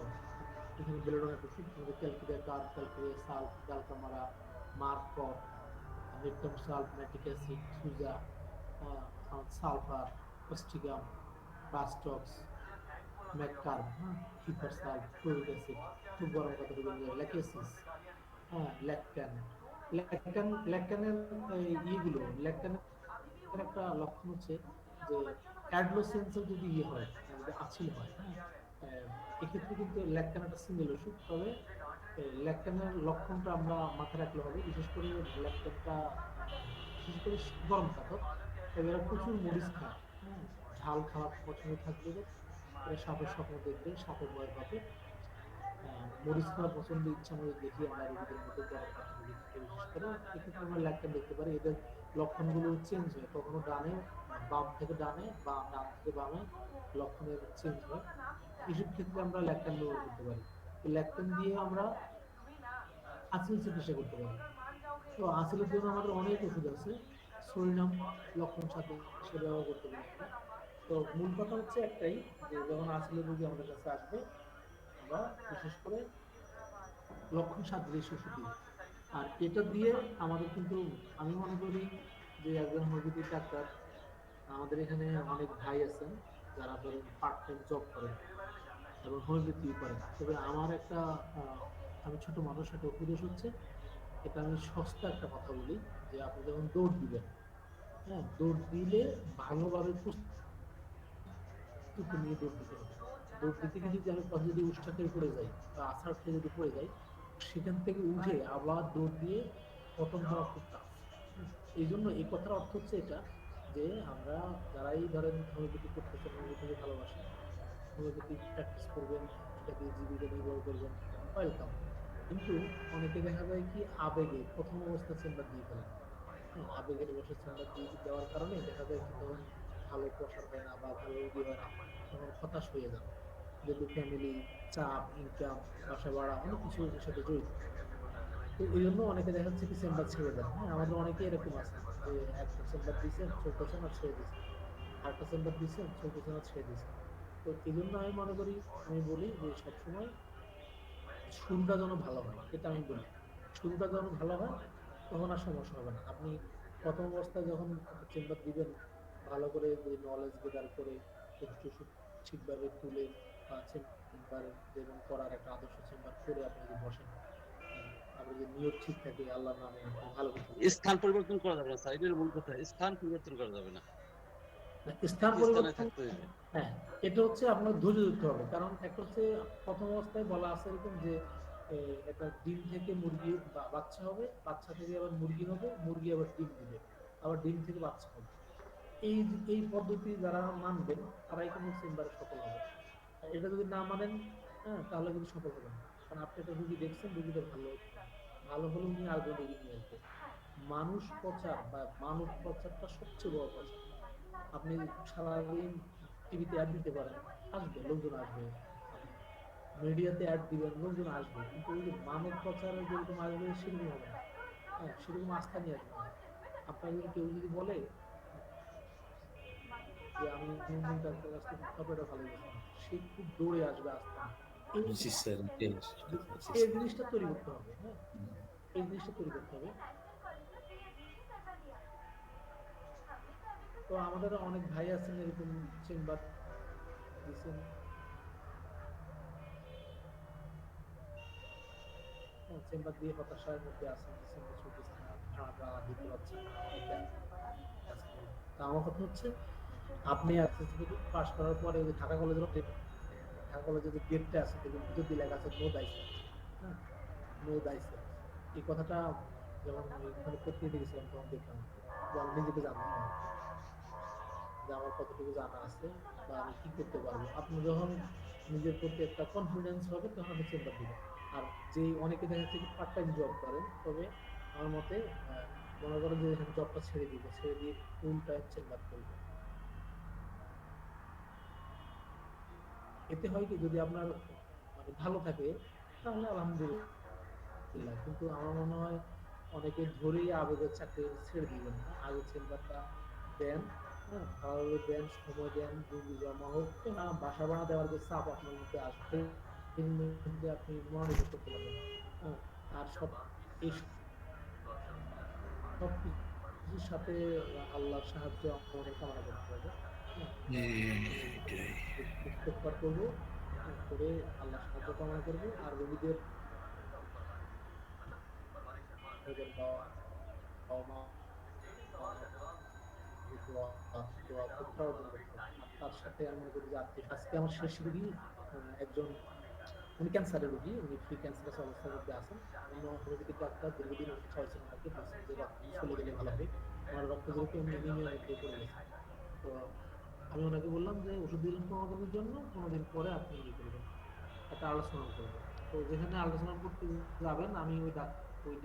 এখানে বেলেডোনা একটা ওষুধ, আমাদের calcarea carb, calcarea sulph, dulcamara, মার্কট, নেপটাম সাল্ফ, ম্যাটিক অ্যাসিড, সুজা, সালফার, অস্টিগাম, বাস্টক্স, ম্যাককার্ব, হ্যাঁ, কিপার সাল্ফ, ক্লোরিক অ্যাসিড, খুব গরম কথা বলতে ল্যাকেসিস, হ্যাঁ, ল্যাকটানের ইয়েগুলো, ল্যাকটানের একটা লক্ষণ হচ্ছে যে অ্যাডলোসেন্সের যদি ইয়ে হয়, যদি আঁচিল হয়, হ্যাঁ, এক্ষেত্রে কিন্তু ল্যাকটান একটা সিঙ্গেল ওষুধ, তবে ল্যাকটানের লক্ষণটা আমরা মাথায় রাখলে হবে, বিশেষ করে ল্যাকটানটা বিশেষ করে গরম খাবার, তবে এরা প্রচুর মরিচ খায়। হ্যাঁ, ঝাল খাওয়া পছন্দ থাকবে এরা সাপের স্বপ্ন দেখবে, সাপের ভয় পাবে। মরিচ খাওয়া পছন্দ ইচ্ছা মতো দেখি আমরা রোগীদের মধ্যে গরম পানি দেখি বিশেষ করে এক্ষেত্রে আমরা ল্যাকটেন দেখতে পারি। এদের লক্ষণগুলো চেঞ্জ হয়, কখনো ডানে বাম থেকে ডানে বা ডান থেকে বামে লক্ষণের চেঞ্জ হয়। এইসব ক্ষেত্রে আমরা ল্যাকটেন ব্যবহার করতে পারি। তো ল্যাকটেন দিয়ে আমরা আঁচল চিকিৎসা করতে পারি। তো আঁচলের জন্য আমাদের অনেক ওষুধ আছে, সরিনাম লক্ষণ সাথে সে ব্যবহার করতে পারি আমরা। তো মূল কথা হচ্ছে একটাই, যে যখন আঁচলের রোগী আমাদের কাছে আসবে আমরা বিশেষ করে লক্ষণ সাদৃশ্য ওষুধ দিই। আর এটা দিয়ে আমাদের কিন্তু আমি মনে করি যে একজন হোমিওপ্যাথি ডাক্তার, আমাদের এখানে অনেক ভাই আছেন যারা ধরেন পার্ট টাইম জব করেন এবং হোমিওপ্যাথি করেন। তবে আমার একটা আমি ছোট মানুষ, একটা উপদেশ হচ্ছে, এটা আমি সস্তা একটা কথা বলি, যে আপনি যখন দৌড় দিবেন, হ্যাঁ দৌড় দিলে ভালোভাবে প্রস্তুতি নিয়ে দৌড় দিতে হবে। দৌড় দিতে গিয়ে যদি আমি পথে যদি উষ্ঠা খেয়ে পড়ে যাই বা আছাড় খেয়ে যদি পড়ে যাই, সেখান থেকে উঠে আবার দৌড় দিয়ে পতন হওয়া খুব টাফ। এই জন্য এই কথার অর্থ হচ্ছে এটা, যে আমরা যারাই ধরেন হোমিওপ্যাথি করতেছেন, হোমিওপ্যাথিকে ভালোবাসেন, হোমিওপ্যাথি প্র্যাকটিস করবেন, এটা দিয়ে জীবিকা নির্বাহ করবেন, ওয়েলকাম। কিন্তু অনেকে দেখা যায় কি আবেগে প্রথম অবস্থা চেম্বার দিয়ে ফেলেন। হ্যাঁ, আবেগের বসে চেম্বার দিয়ে দেওয়ার কারণে দেখা যায় কি তখন ভালো প্রসার হয় না বা ভালো রোগী হয় না, তখন হতাশ হয়ে যান। যেহেতু ফ্যামিলি, চাপ, ইনকাম, বাসা ভাড়া অনেক কিছু এর সাথে জড়িত। তো এই জন্য অনেকে দেখা যাচ্ছে কি চেম্বার ছেড়ে দেন। হ্যাঁ, আমাদের অনেকে এরকম আছে যে একটা চেম্বার দিয়েছেন চলতেছেন আর ছেড়ে দিয়েছেন, আরেকটা চেম্বার দিয়েছেন চলতেছেন আর ছেড়ে দিয়েছেন। তো এই জন্য আমি মনে করি, আমি বলি যে সবসময় শুরুটা যেন ভালো হয়, এটা আমি বলি। শুরুটা যখন ভালো হয় তখন আর সমস্যা হবে না। আপনি প্রথম অবস্থায় যখন একটা চেম্বার দিবেন, ভালো করে যে নলেজ গেদার করে ওষুধ টষুধ ঠিকভাবে তুলে বা চেম্বার যেমন করার একটা আদর্শ চেম্বার করে আপনি যদি বসেন, আপনি যদি নিয়ত ঠিক থাকে আল্লাহর নামে আপনি ভালো কিছু করবেন। স্থান পরিবর্তন করা যাবে না স্যার, এটার মূল কথা, স্থান পরিবর্তন করা যাবে না, স্থান একই স্থানে পরিবর্তন, থাকতে হবে। হ্যাঁ, এটা হচ্ছে আপনার ধৈর্য ধরতে হবে। কারণ একটা হচ্ছে প্রথম অবস্থায় বলা আছে এরকম যে একটা ডিম থেকে মুরগি বাচ্চা হবে, বাচ্চা থেকে আবার মুরগি হবে, মুরগি আবার ডিম দিবে, আবার ডিম থেকে বাচ্চা হবে। এই পদ্ধতি যারা মানবেন তারাই কিন্তু চেম্বারে সফল হবে। আর এটা যদি না মানেন, হ্যাঁ, তাহলে কিন্তু সফল হবে না। কারণ আপনি একটা রুগী দেখছেন, রুগীটা ভালো হচ্ছে না, ভালো হলে উনি আরেকজন রুগী নিয়ে আসবে। মানুষ প্রচার বা মানব প্রচারটা সবচেয়ে বড় প্রচার। আপনি সারাদিন টিভিতে অ্যাড দিতে পারেন, আসবে লোকজন আসবে, আপনি মিডিয়াতে অ্যাড দিবেন লোকজন আসবে, কিন্তু ওই যে মানব প্রচারে যেরকম আসবে সেরকম হবে না। হ্যাঁ, সেরকম আস্থা নিয়ে আসবে না। আপনার যদি কেউ যদি বলে যে আমি অমুক ডাক্তার কাছ থেকে কাপড়টা ভালো গেছে না, সে খুব দৌড়ে আসবে আস্থা নিয়ে। এই জি স্যার, জি এই স্যার। জিনিসটা তৈরি করতে হবে। হ্যাঁ, এই জিনিসটা তৈরি করতে হবে। তো আমাদের অনেক ভাই আছেন এরকম চেম্বার দিচ্ছেন, চেম্বার দিয়ে হতাশার মধ্যে আছেন, ডিসেম্বর চলতেছে না, ভাড়াটা দিতে পারছেন না, অনেক আছে। তা আমার কথা হচ্ছে, আপনি এসএসসি পাস করার পরে ওই ঢাকা কলেজের ঢাকা কলেজের যে গেটটা আছে দেখবেন ভিতর দিয়ে লেখা আছে নো দাইসেন্স। হ্যাঁ, নো দাইসেন্স। এই কথাটা যখন আমি ওখানে পড়তে গেছিলাম তখন দেখলাম, যে আমি নিজেকে জানতাম না যে আমার কতটুকু জানা আছে বা আমি কি করতে পারবো। আপনি যখন নিজের প্রতি একটা কনফিডেন্স হবে তখন আপনি চেম্বার দিবেন। আর যে অনেকে দেখা যাচ্ছে কি পার্ট টাইম জব করেন, তবে আমার মতে মনে করেন যে জবটা ছেড়ে দিব, ছেড়ে দিয়ে ফুল টাইম চেম্বার করবো। এতে হয় কি, যদি আপনার মানে ভালো থাকে তাহলে আলহামদুলিল্লাহ। কিন্তু আমার মনে হয় অনেকে ধরেই আবেগের চাকরি ছেড়ে দিবেন না, আগে চেম্বারটা দেন। হ্যাঁ, ভালোভাবে দেন, সময় দেন, রুগী জমা হোক, বাসা ভাড়া দেওয়ার যে চাপ আপনার মধ্যে আসবে এর মধ্যে আপনি মনোনিবেশ করতে পারবেন। হ্যাঁ, আর এই সব কিছুর সাথে আল্লাহর সাহায্য আমাদের কামনা করতে হবে। হ্যাঁ, এটাই। ইস্তেগফার করবো, করে আল্লাহর সাহায্য কামনা করবো। আর রোগীদের বাবা মা দোয়া দোয়া করতে হবে। আর তার সাথে আমি মনে করি যে আজকে আমার শেষ রোগী একজন, উনি ক্যান্সারের রোগী, উনি প্রি ক্যান্সারাস অবস্থার মধ্যে আছেন। অন্য হোমিওপ্যাথিক ডাক্তার দীর্ঘদিন ওষুধ খাওয়াইছেন ওনাকে, বলছেন যে রক্ত চলে গেলে ভালো হবে, ওনার রক্ত যেরকম অ্যানিমিয়ার মধ্যে পড়ে গেছে। তো আমি ওনাকে বললাম যে ওষুধ দিলেন 15 দিনের জন্য, 15 দিন পরে আপনি ইয়ে করবেন, একটা আলোচনা করবো। তো তো যেখানে আল্ট্রাসাউন্ড করতে যাবেন আমি ওই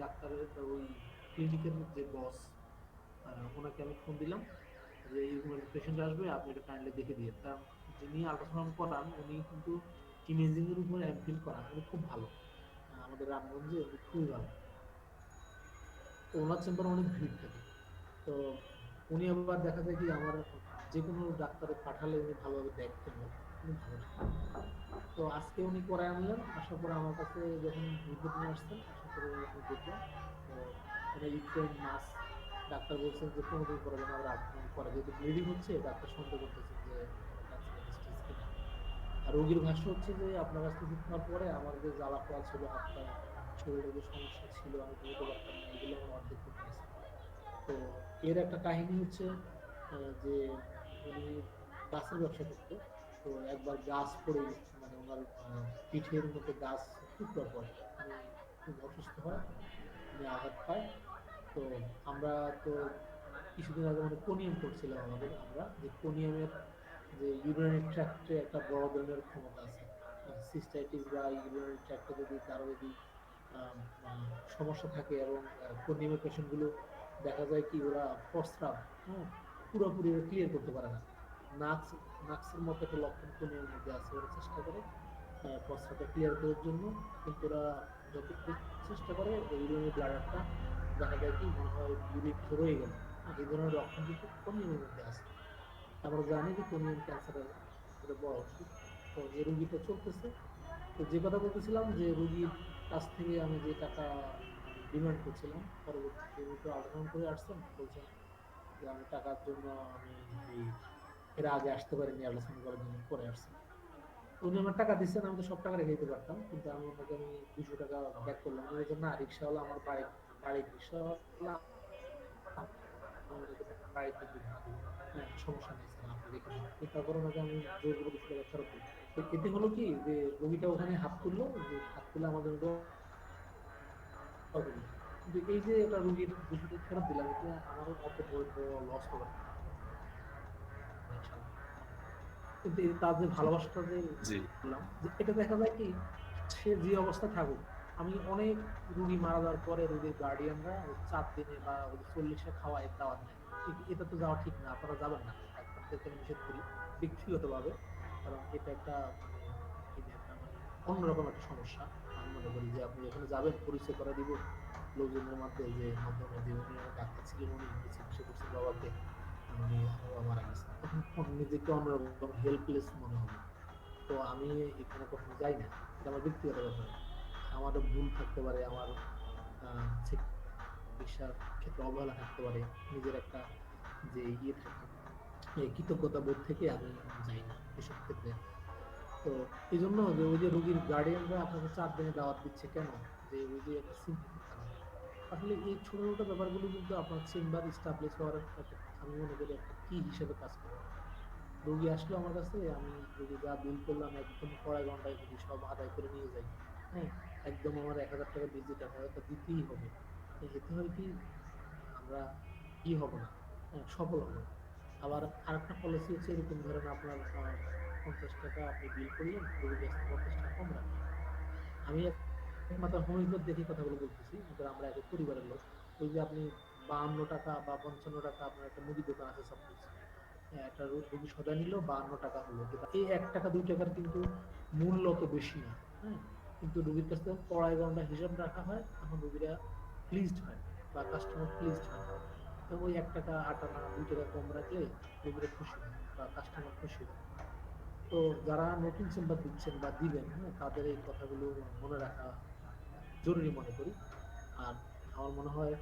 ডাক্তারের ওই ক্লিনিকের যে বস ওনাকে আমি ফোন দিলাম যে এরকম একটা পেশেন্ট আসবে আপনি এটা কাইন্ডলি দেখে দিয়ে, কারণ যিনি আল্ট্রাসাউন্ড করান উনি কিন্তু ইমেজিং এর উপর এমফিল করান, উনি খুব ভালো। আমাদের রামগঞ্জে উনি খুবই ভালো। তো ওনার চেম্বারে অনেক ভিড় থাকে। তো উনি আবার দেখা যায় কি আমার যে কোনো ডাক্তারে পাঠালে উনি ভালোভাবে দেখতেন না, উনি ভালো না। তো আজকে উনি করে আনলেন, আসার পরে আমার কাছে যখন রিপোর্ট নিয়ে আসছেন আসার পরে আমি দেখলাম তো ওটা ইউক্রেন মাস। ডাক্তার বলছেন যে 15 দিন পরে যেন আবার আল্ট্রাসাউন্ড করে, যেহেতু ব্লিডিং হচ্ছে ডাক্তার সন্দেহ করতেছেন যে ক্যান্সার স্টেজ কিনা। আর রোগীর ভাষ্য হচ্ছে যে আপনার কাছ থেকে নেওয়ার পরে আমার যে জ্বালা পোড়া ছিল, হাত পা শরীরে যে সমস্যা ছিল আমি বলতে পারতাম না, এগুলো আমার অর্ধেক কমে গেছে। তো এর একটা কাহিনী হচ্ছে যে উনি গাছের ব্যবসা করতো। তো একবার গাছ পড়ে মানে ওনার পিঠের মধ্যে গাছ টুকরা পড়ে, উনি খুব অসুস্থ হয়, উনি আঘাত পায়। তো আমরা তো কিছুদিন আগে মানে কোনিয়াম করছিলাম আমরা যে কোনিয়ামের যে ইউরিনারি ট্র্যাক্টে একটা বড় ধরনের ক্ষমতা আছে। সিস্টাইটিস বা ইউরিনারি ট্র্যাক্টে যদি কারো যদি আম, আহ, সমস্যা থাকে এবং কোনিয়ামের পেশেন্টগুলো দেখা যায় কি ওরা প্রস্রাব হ্যাঁ পুরোপুরি ক্লিয়ার করতে পারে না। নাক্স নাক্সের মতো একটা লক্ষণ কোনিয়ামের মধ্যে আছে, ওরা চেষ্টা করে প্রস্রাবটা ক্লিয়ার করার জন্য, কিন্তু ওরা যতটুকু চেষ্টা করে ওই ইউরিনারি ব্লাডারটা দেখা যায় কি মনে হয় ইউরিক রয়ে গেল। এই ধরনের লক্ষণ কিন্তু কোনিয়ামের মধ্যে আছে। আমরা জানি যে কোনিয়াম ক্যান্সারের একটা বড় ওষুধ। তো এই রোগীটা চলতেছে। তো যে কথা বলতেছিলাম যে রোগীর কাছ থেকে আমি যে টাকা মানে ডিমান্ড করছিলাম, পরবর্তীতে উনি তো আবেদন করে আসছেন, বলছেন যে আমি টাকার জন্য আমি এই এর আগে আসতে পারিনি, আলোচনা করার জন্য পরে আসছি। তো উনি আমার টাকা দিচ্ছেন, আমি তো সব টাকা রেখে দিতে পারতাম, কিন্তু আমি ওনাকে আমি 200 টাকা ব্যাক করলাম। উনি বলছেন না রিক্সাওয়ালা আমার বাড়ির রিক্সাওয়ালা আমাদেরকে বাড়িতে দিব। হ্যাঁ সমস্যা নেই স্যার আপনি রেখে দিন। তো তারপর ওনাকে আমি জোর করে 200 টাকা ফেরত দিই। তো এতে হলো কি যে রোগীটা ওখানে হাত তুললো, যে হাত তুলে আমাদের দোয়া করলো। কিন্তু এই যে একটা রোগীর 200 টাকা ফেরত দিলাম, এটা আমারও অত বড় লস হবে না ইনশাল্লাহ। কিন্তু এই তার যে ভালোবাসাটা যে জি বললাম যে এটা দেখা যায় কি সে যে অবস্থায় থাকুক, আমি অনেক রুগী মারা যাওয়ার পরে রুগীর গার্ডিয়ানরা 4 দিনে বা 40-এ খাওয়ায় দাওয়াত দেয়। এটা তো যাওয়া ঠিক না, আপনারা যাবেন না, ডাক্তারদেরকে আমি নিষেধ করি ব্যক্তিগতভাবে। কারণ এটা একটা মানে কি যে একটা মানে অন্যরকম একটা সমস্যা। আমি মনে করি যে আপনি এখানে যাবেন পরিচয় করে দিব লোকজনের মাধ্যমে যে উনি আমার ডাক্তার ছিলেন, উনি চিকিৎসা করছেন বাবাকে, উনি বাবা মারা গেছেন, তখন নিজেকে অন্যরকম হেল্পলেস মনে হবে। তো আমি এখানে কখনো যাই না, এটা আমার ব্যক্তিগত ব্যাপার। আমারও ভুল থাকতে পারে, আমার চিকিৎসার ক্ষেত্রে অবহেলা থাকতে পারে, নিজের একটা যে ইয়ে থাকে এই কৃতজ্ঞতা বোধ থেকে আমি যাই না এসব ক্ষেত্রে। তো এই জন্য যে ওই যে রোগীর গার্ডিয়ানরা আপনাকে 4 দিনে দাওয়াত দিচ্ছে কেন, যে ওই যে একটা সিম্পথির কারণে। আসলে এই ছোট ছোট ব্যাপারগুলো কিন্তু আপনার চেম্বার স্টাবলিশ হওয়ার একটা আমি মনে করি একটা কি হিসেবে কাজ করে। রোগী আসলো আমার কাছে, আমি রোগী যা বিল করলাম একদম কড়াই ঘন্টায় যদি সব আদায় করে নিয়ে যাই, হ্যাঁ একদম আমার 1000 টাকা ভিজিট 1000 টাকা দিতেই হবে। এতে হয় কি আমরা কি হব না, হ্যাঁ সফল হব। আবার আরেকটা পলিসি হচ্ছে এরকম ধরেন আপনার 50 টাকা আপনি বিল করলেন, রোগীর কাছ থেকে 50 টাকা কম রাখেন। আমি একমাত্র হোমিওপ্যাথ দেখে কথাগুলো বলতেছি, কিন্তু আমরা এক পরিবারের লোক। ওই যে আপনি 52 টাকা বা 55 টাকা আপনার একটা মুদি দোকান আছে সাপোজ, একটা রোগী সদা নিল 52 টাকা হলো, কিন্তু এই 1 টাকা 2 টাকার কিন্তু মূল্য তো বেশি না। হ্যাঁ কিন্তু রোগীর কাছ থেকে কড়াই গন্ডা হিসাব রাখা হয়, তখন রোগীরা প্লিজড হয় বা কাস্টমার প্লিজড হয়। তো ওই 1 টাকা 8 আনা 2 টাকা কম রাখলে রোগীরা খুশি হয় বা কাস্টমার খুশি হয়। তো যারা নতুন চেম্বার দিচ্ছেন বা দিবেন, হ্যাঁ তাদের এই কথাগুলো মনে রাখা জরুরি মনে করি। আর আমার মনে হয়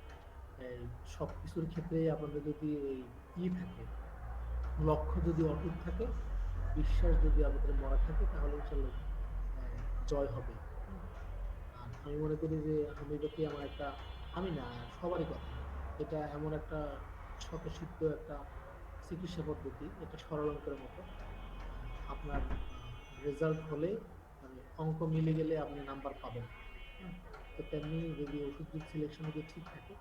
এই সবকিছুর ক্ষেত্রে আপনাদের যদি এই থাকে, লক্ষ্য যদি অটুট থাকে, বিশ্বাস যদি আমাদের মরা থাকে, তাহলে ইনশাল্লাহ জয় হবে। হুম। আর আমি মনে করি যে হোমিওপ্যাথি আমার একটা, আমি না সবারই কথা, এটা এমন একটা স্বতঃসিদ্ধ একটা চিকিৎসা পদ্ধতি, এটা সরল অঙ্কের মতো। আপনার রেজাল্ট হলে মানে অঙ্ক মিলে গেলে আপনি নাম্বার পাবেন। হ্যাঁ তো তেমনি যদি ওষুধ সিলেকশন যদি ঠিক থাকে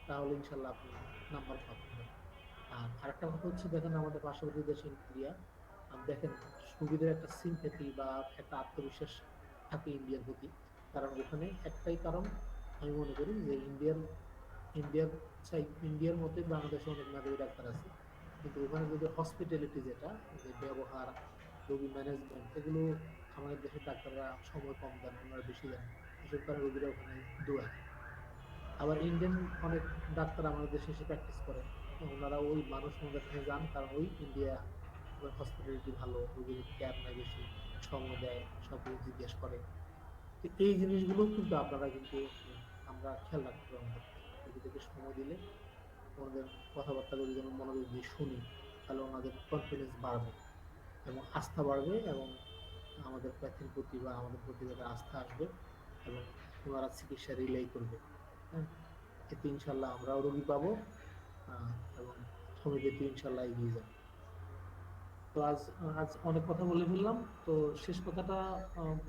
তাহলে ইনশাল্লাহ আপনি নাম্বার পাবেন। আর আরেকটা কথা হচ্ছে দেখেন আমাদের পার্শ্ববর্তী দেশ ইন্ডিয়া, দেখেন সুবিধার একটা সিম্পেথি বা একটা আত্মবিশ্বাস থাকে ইন্ডিয়ার প্রতি। কারণ ওখানে একটাই কারণ আমি মনে করি যে ইন্ডিয়ার ইন্ডিয়ার মধ্যে বাংলাদেশে অনেক মেধাবী ডাক্তার আছে, কিন্তু ওখানে যদি হসপিটালিটি যেটা যে ব্যবহার, রোগী ম্যানেজমেন্ট, এগুলো আমাদের দেশের ডাক্তাররা সময় কম দেন, ওনারা বেশি দেন, এসব কারণে রোগীরা ওখানে দৌড়ায়। আবার ইন্ডিয়ান অনেক ডাক্তার আমাদের দেশে এসে প্র্যাকটিস করেন, ওনারা ওই মানুষ ওনাদের কাছে যান, কারণ ওই ইন্ডিয়া হসপিটালিটি ভালো, রোগীর কেয়ার নেয় বেশি, সময় দেয়, সব কিছু জিজ্ঞেস করে। তো এই জিনিসগুলো কিন্তু আপনারা কিন্তু আমরা খেয়াল রাখতে হবে আমাদের, রোগীদেরকে সময় দিলে ওনাদের কথাবার্তাগুলো যদি আমরা মনোযোগ দিয়ে শুনি, তাহলে ওনাদের কনফিডেন্স বাড়বে এবং আস্থা বাড়বে, এবং আমাদের প্যাথির প্রতি বা আমাদের প্রতি তাদের আস্থা আসবে, এবং ওনারা চিকিৎসা রিলাই করবে। হ্যাঁ, এতে ইনশাল্লাহ আমরাও রোগী পাবো, এবং সমিতি ইনশাল্লাহ এগিয়ে যাবে। তো আজ আজ অনেক কথা বলে ফেললাম। তো শেষ কথাটা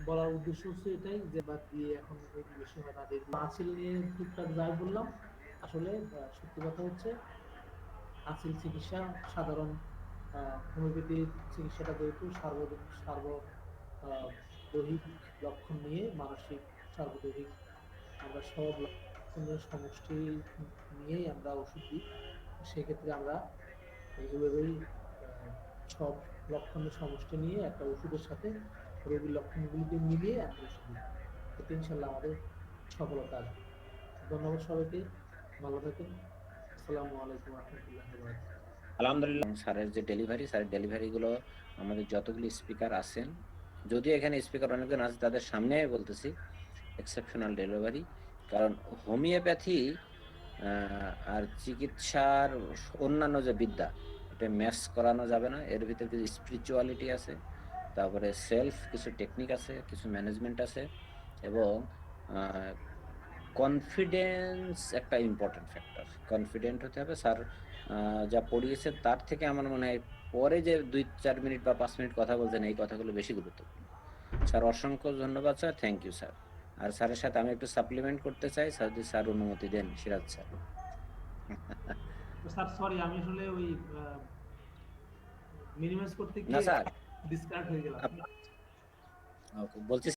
বলার উদ্দেশ্য হচ্ছে এটাই যে বাদ দিয়ে এখন এই বেশি হয় না, মাছিল নিয়ে টুকটাক যাই বললাম। আসলে সত্যি কথা হচ্ছে মাছিল চিকিৎসা সাধারণ হোমিওপ্যাথি চিকিৎসাটা যেহেতু দৈহিক লক্ষণ নিয়ে মানসিক সার্বদৈহিক, আমরা সব লক্ষণের সমষ্টি নিয়েই আমরা ওষুধ দিই। সেক্ষেত্রে আমরা এইভাবেই সব লক্ষণের সমষ্টি নিয়ে একটা ওষুধের সাথে রোগীর লক্ষণগুলিকে মিলিয়ে আমরা ওষুধ দিই। এতে ইনশাল্লাহ আমাদের সফলতা আসবে। ধন্যবাদ সবাইকে, ভালো থাকেন। আসসালামু আলাইকুম রহমতুল্লাহ। আলহামদুলিল্লাহ, স্যারের ডেলিভারি গুলো আমাদের যতগুলি স্পিকার আছেন, যদিও এখানে স্পিকার অনেকজন আছে, তাদের সামনে আমি বলতেছি এক্সেপশনাল ডেলিভারি। কারণ হোমিওপ্যাথি আর চিকিৎসার অন্যান্য যে বিদ্যা, এটা ম্যাচ করানো যাবে না। এর ভিতরে কিছু স্পিরিচুয়ালিটি আছে, তারপরে সেলফ কিছু টেকনিক আছে, কিছু ম্যানেজমেন্ট আছে, এবং কনফিডেন্স একটা ইম্পর্টেন্ট ফ্যাক্টর। কনফিডেন্ট হতে হবে। স্যার যা পড়িয়েছে তার থেকে আমার মনে হয় পরে যে 2-4 মিনিট বা 5 মিনিট কথা বলছেন, এই কথাগুলো বেশি গুরুত্বপূর্ণ। স্যার অসংখ্য ধন্যবাদ স্যার, থ্যাংক ইউ স্যার। আর স্যারের সাথে আমি একটু সাপ্লিমেন্ট করতে চাই, স্যার যদি স্যার অনুমতি দেন। সিরাজ স্যার। স্যার সরি, আমি আসলে ওই মিনিমাইজ করতে না গিয়ে স্যার, ডিসকানেক্ট হয়ে গেলাম। ওকে বলছি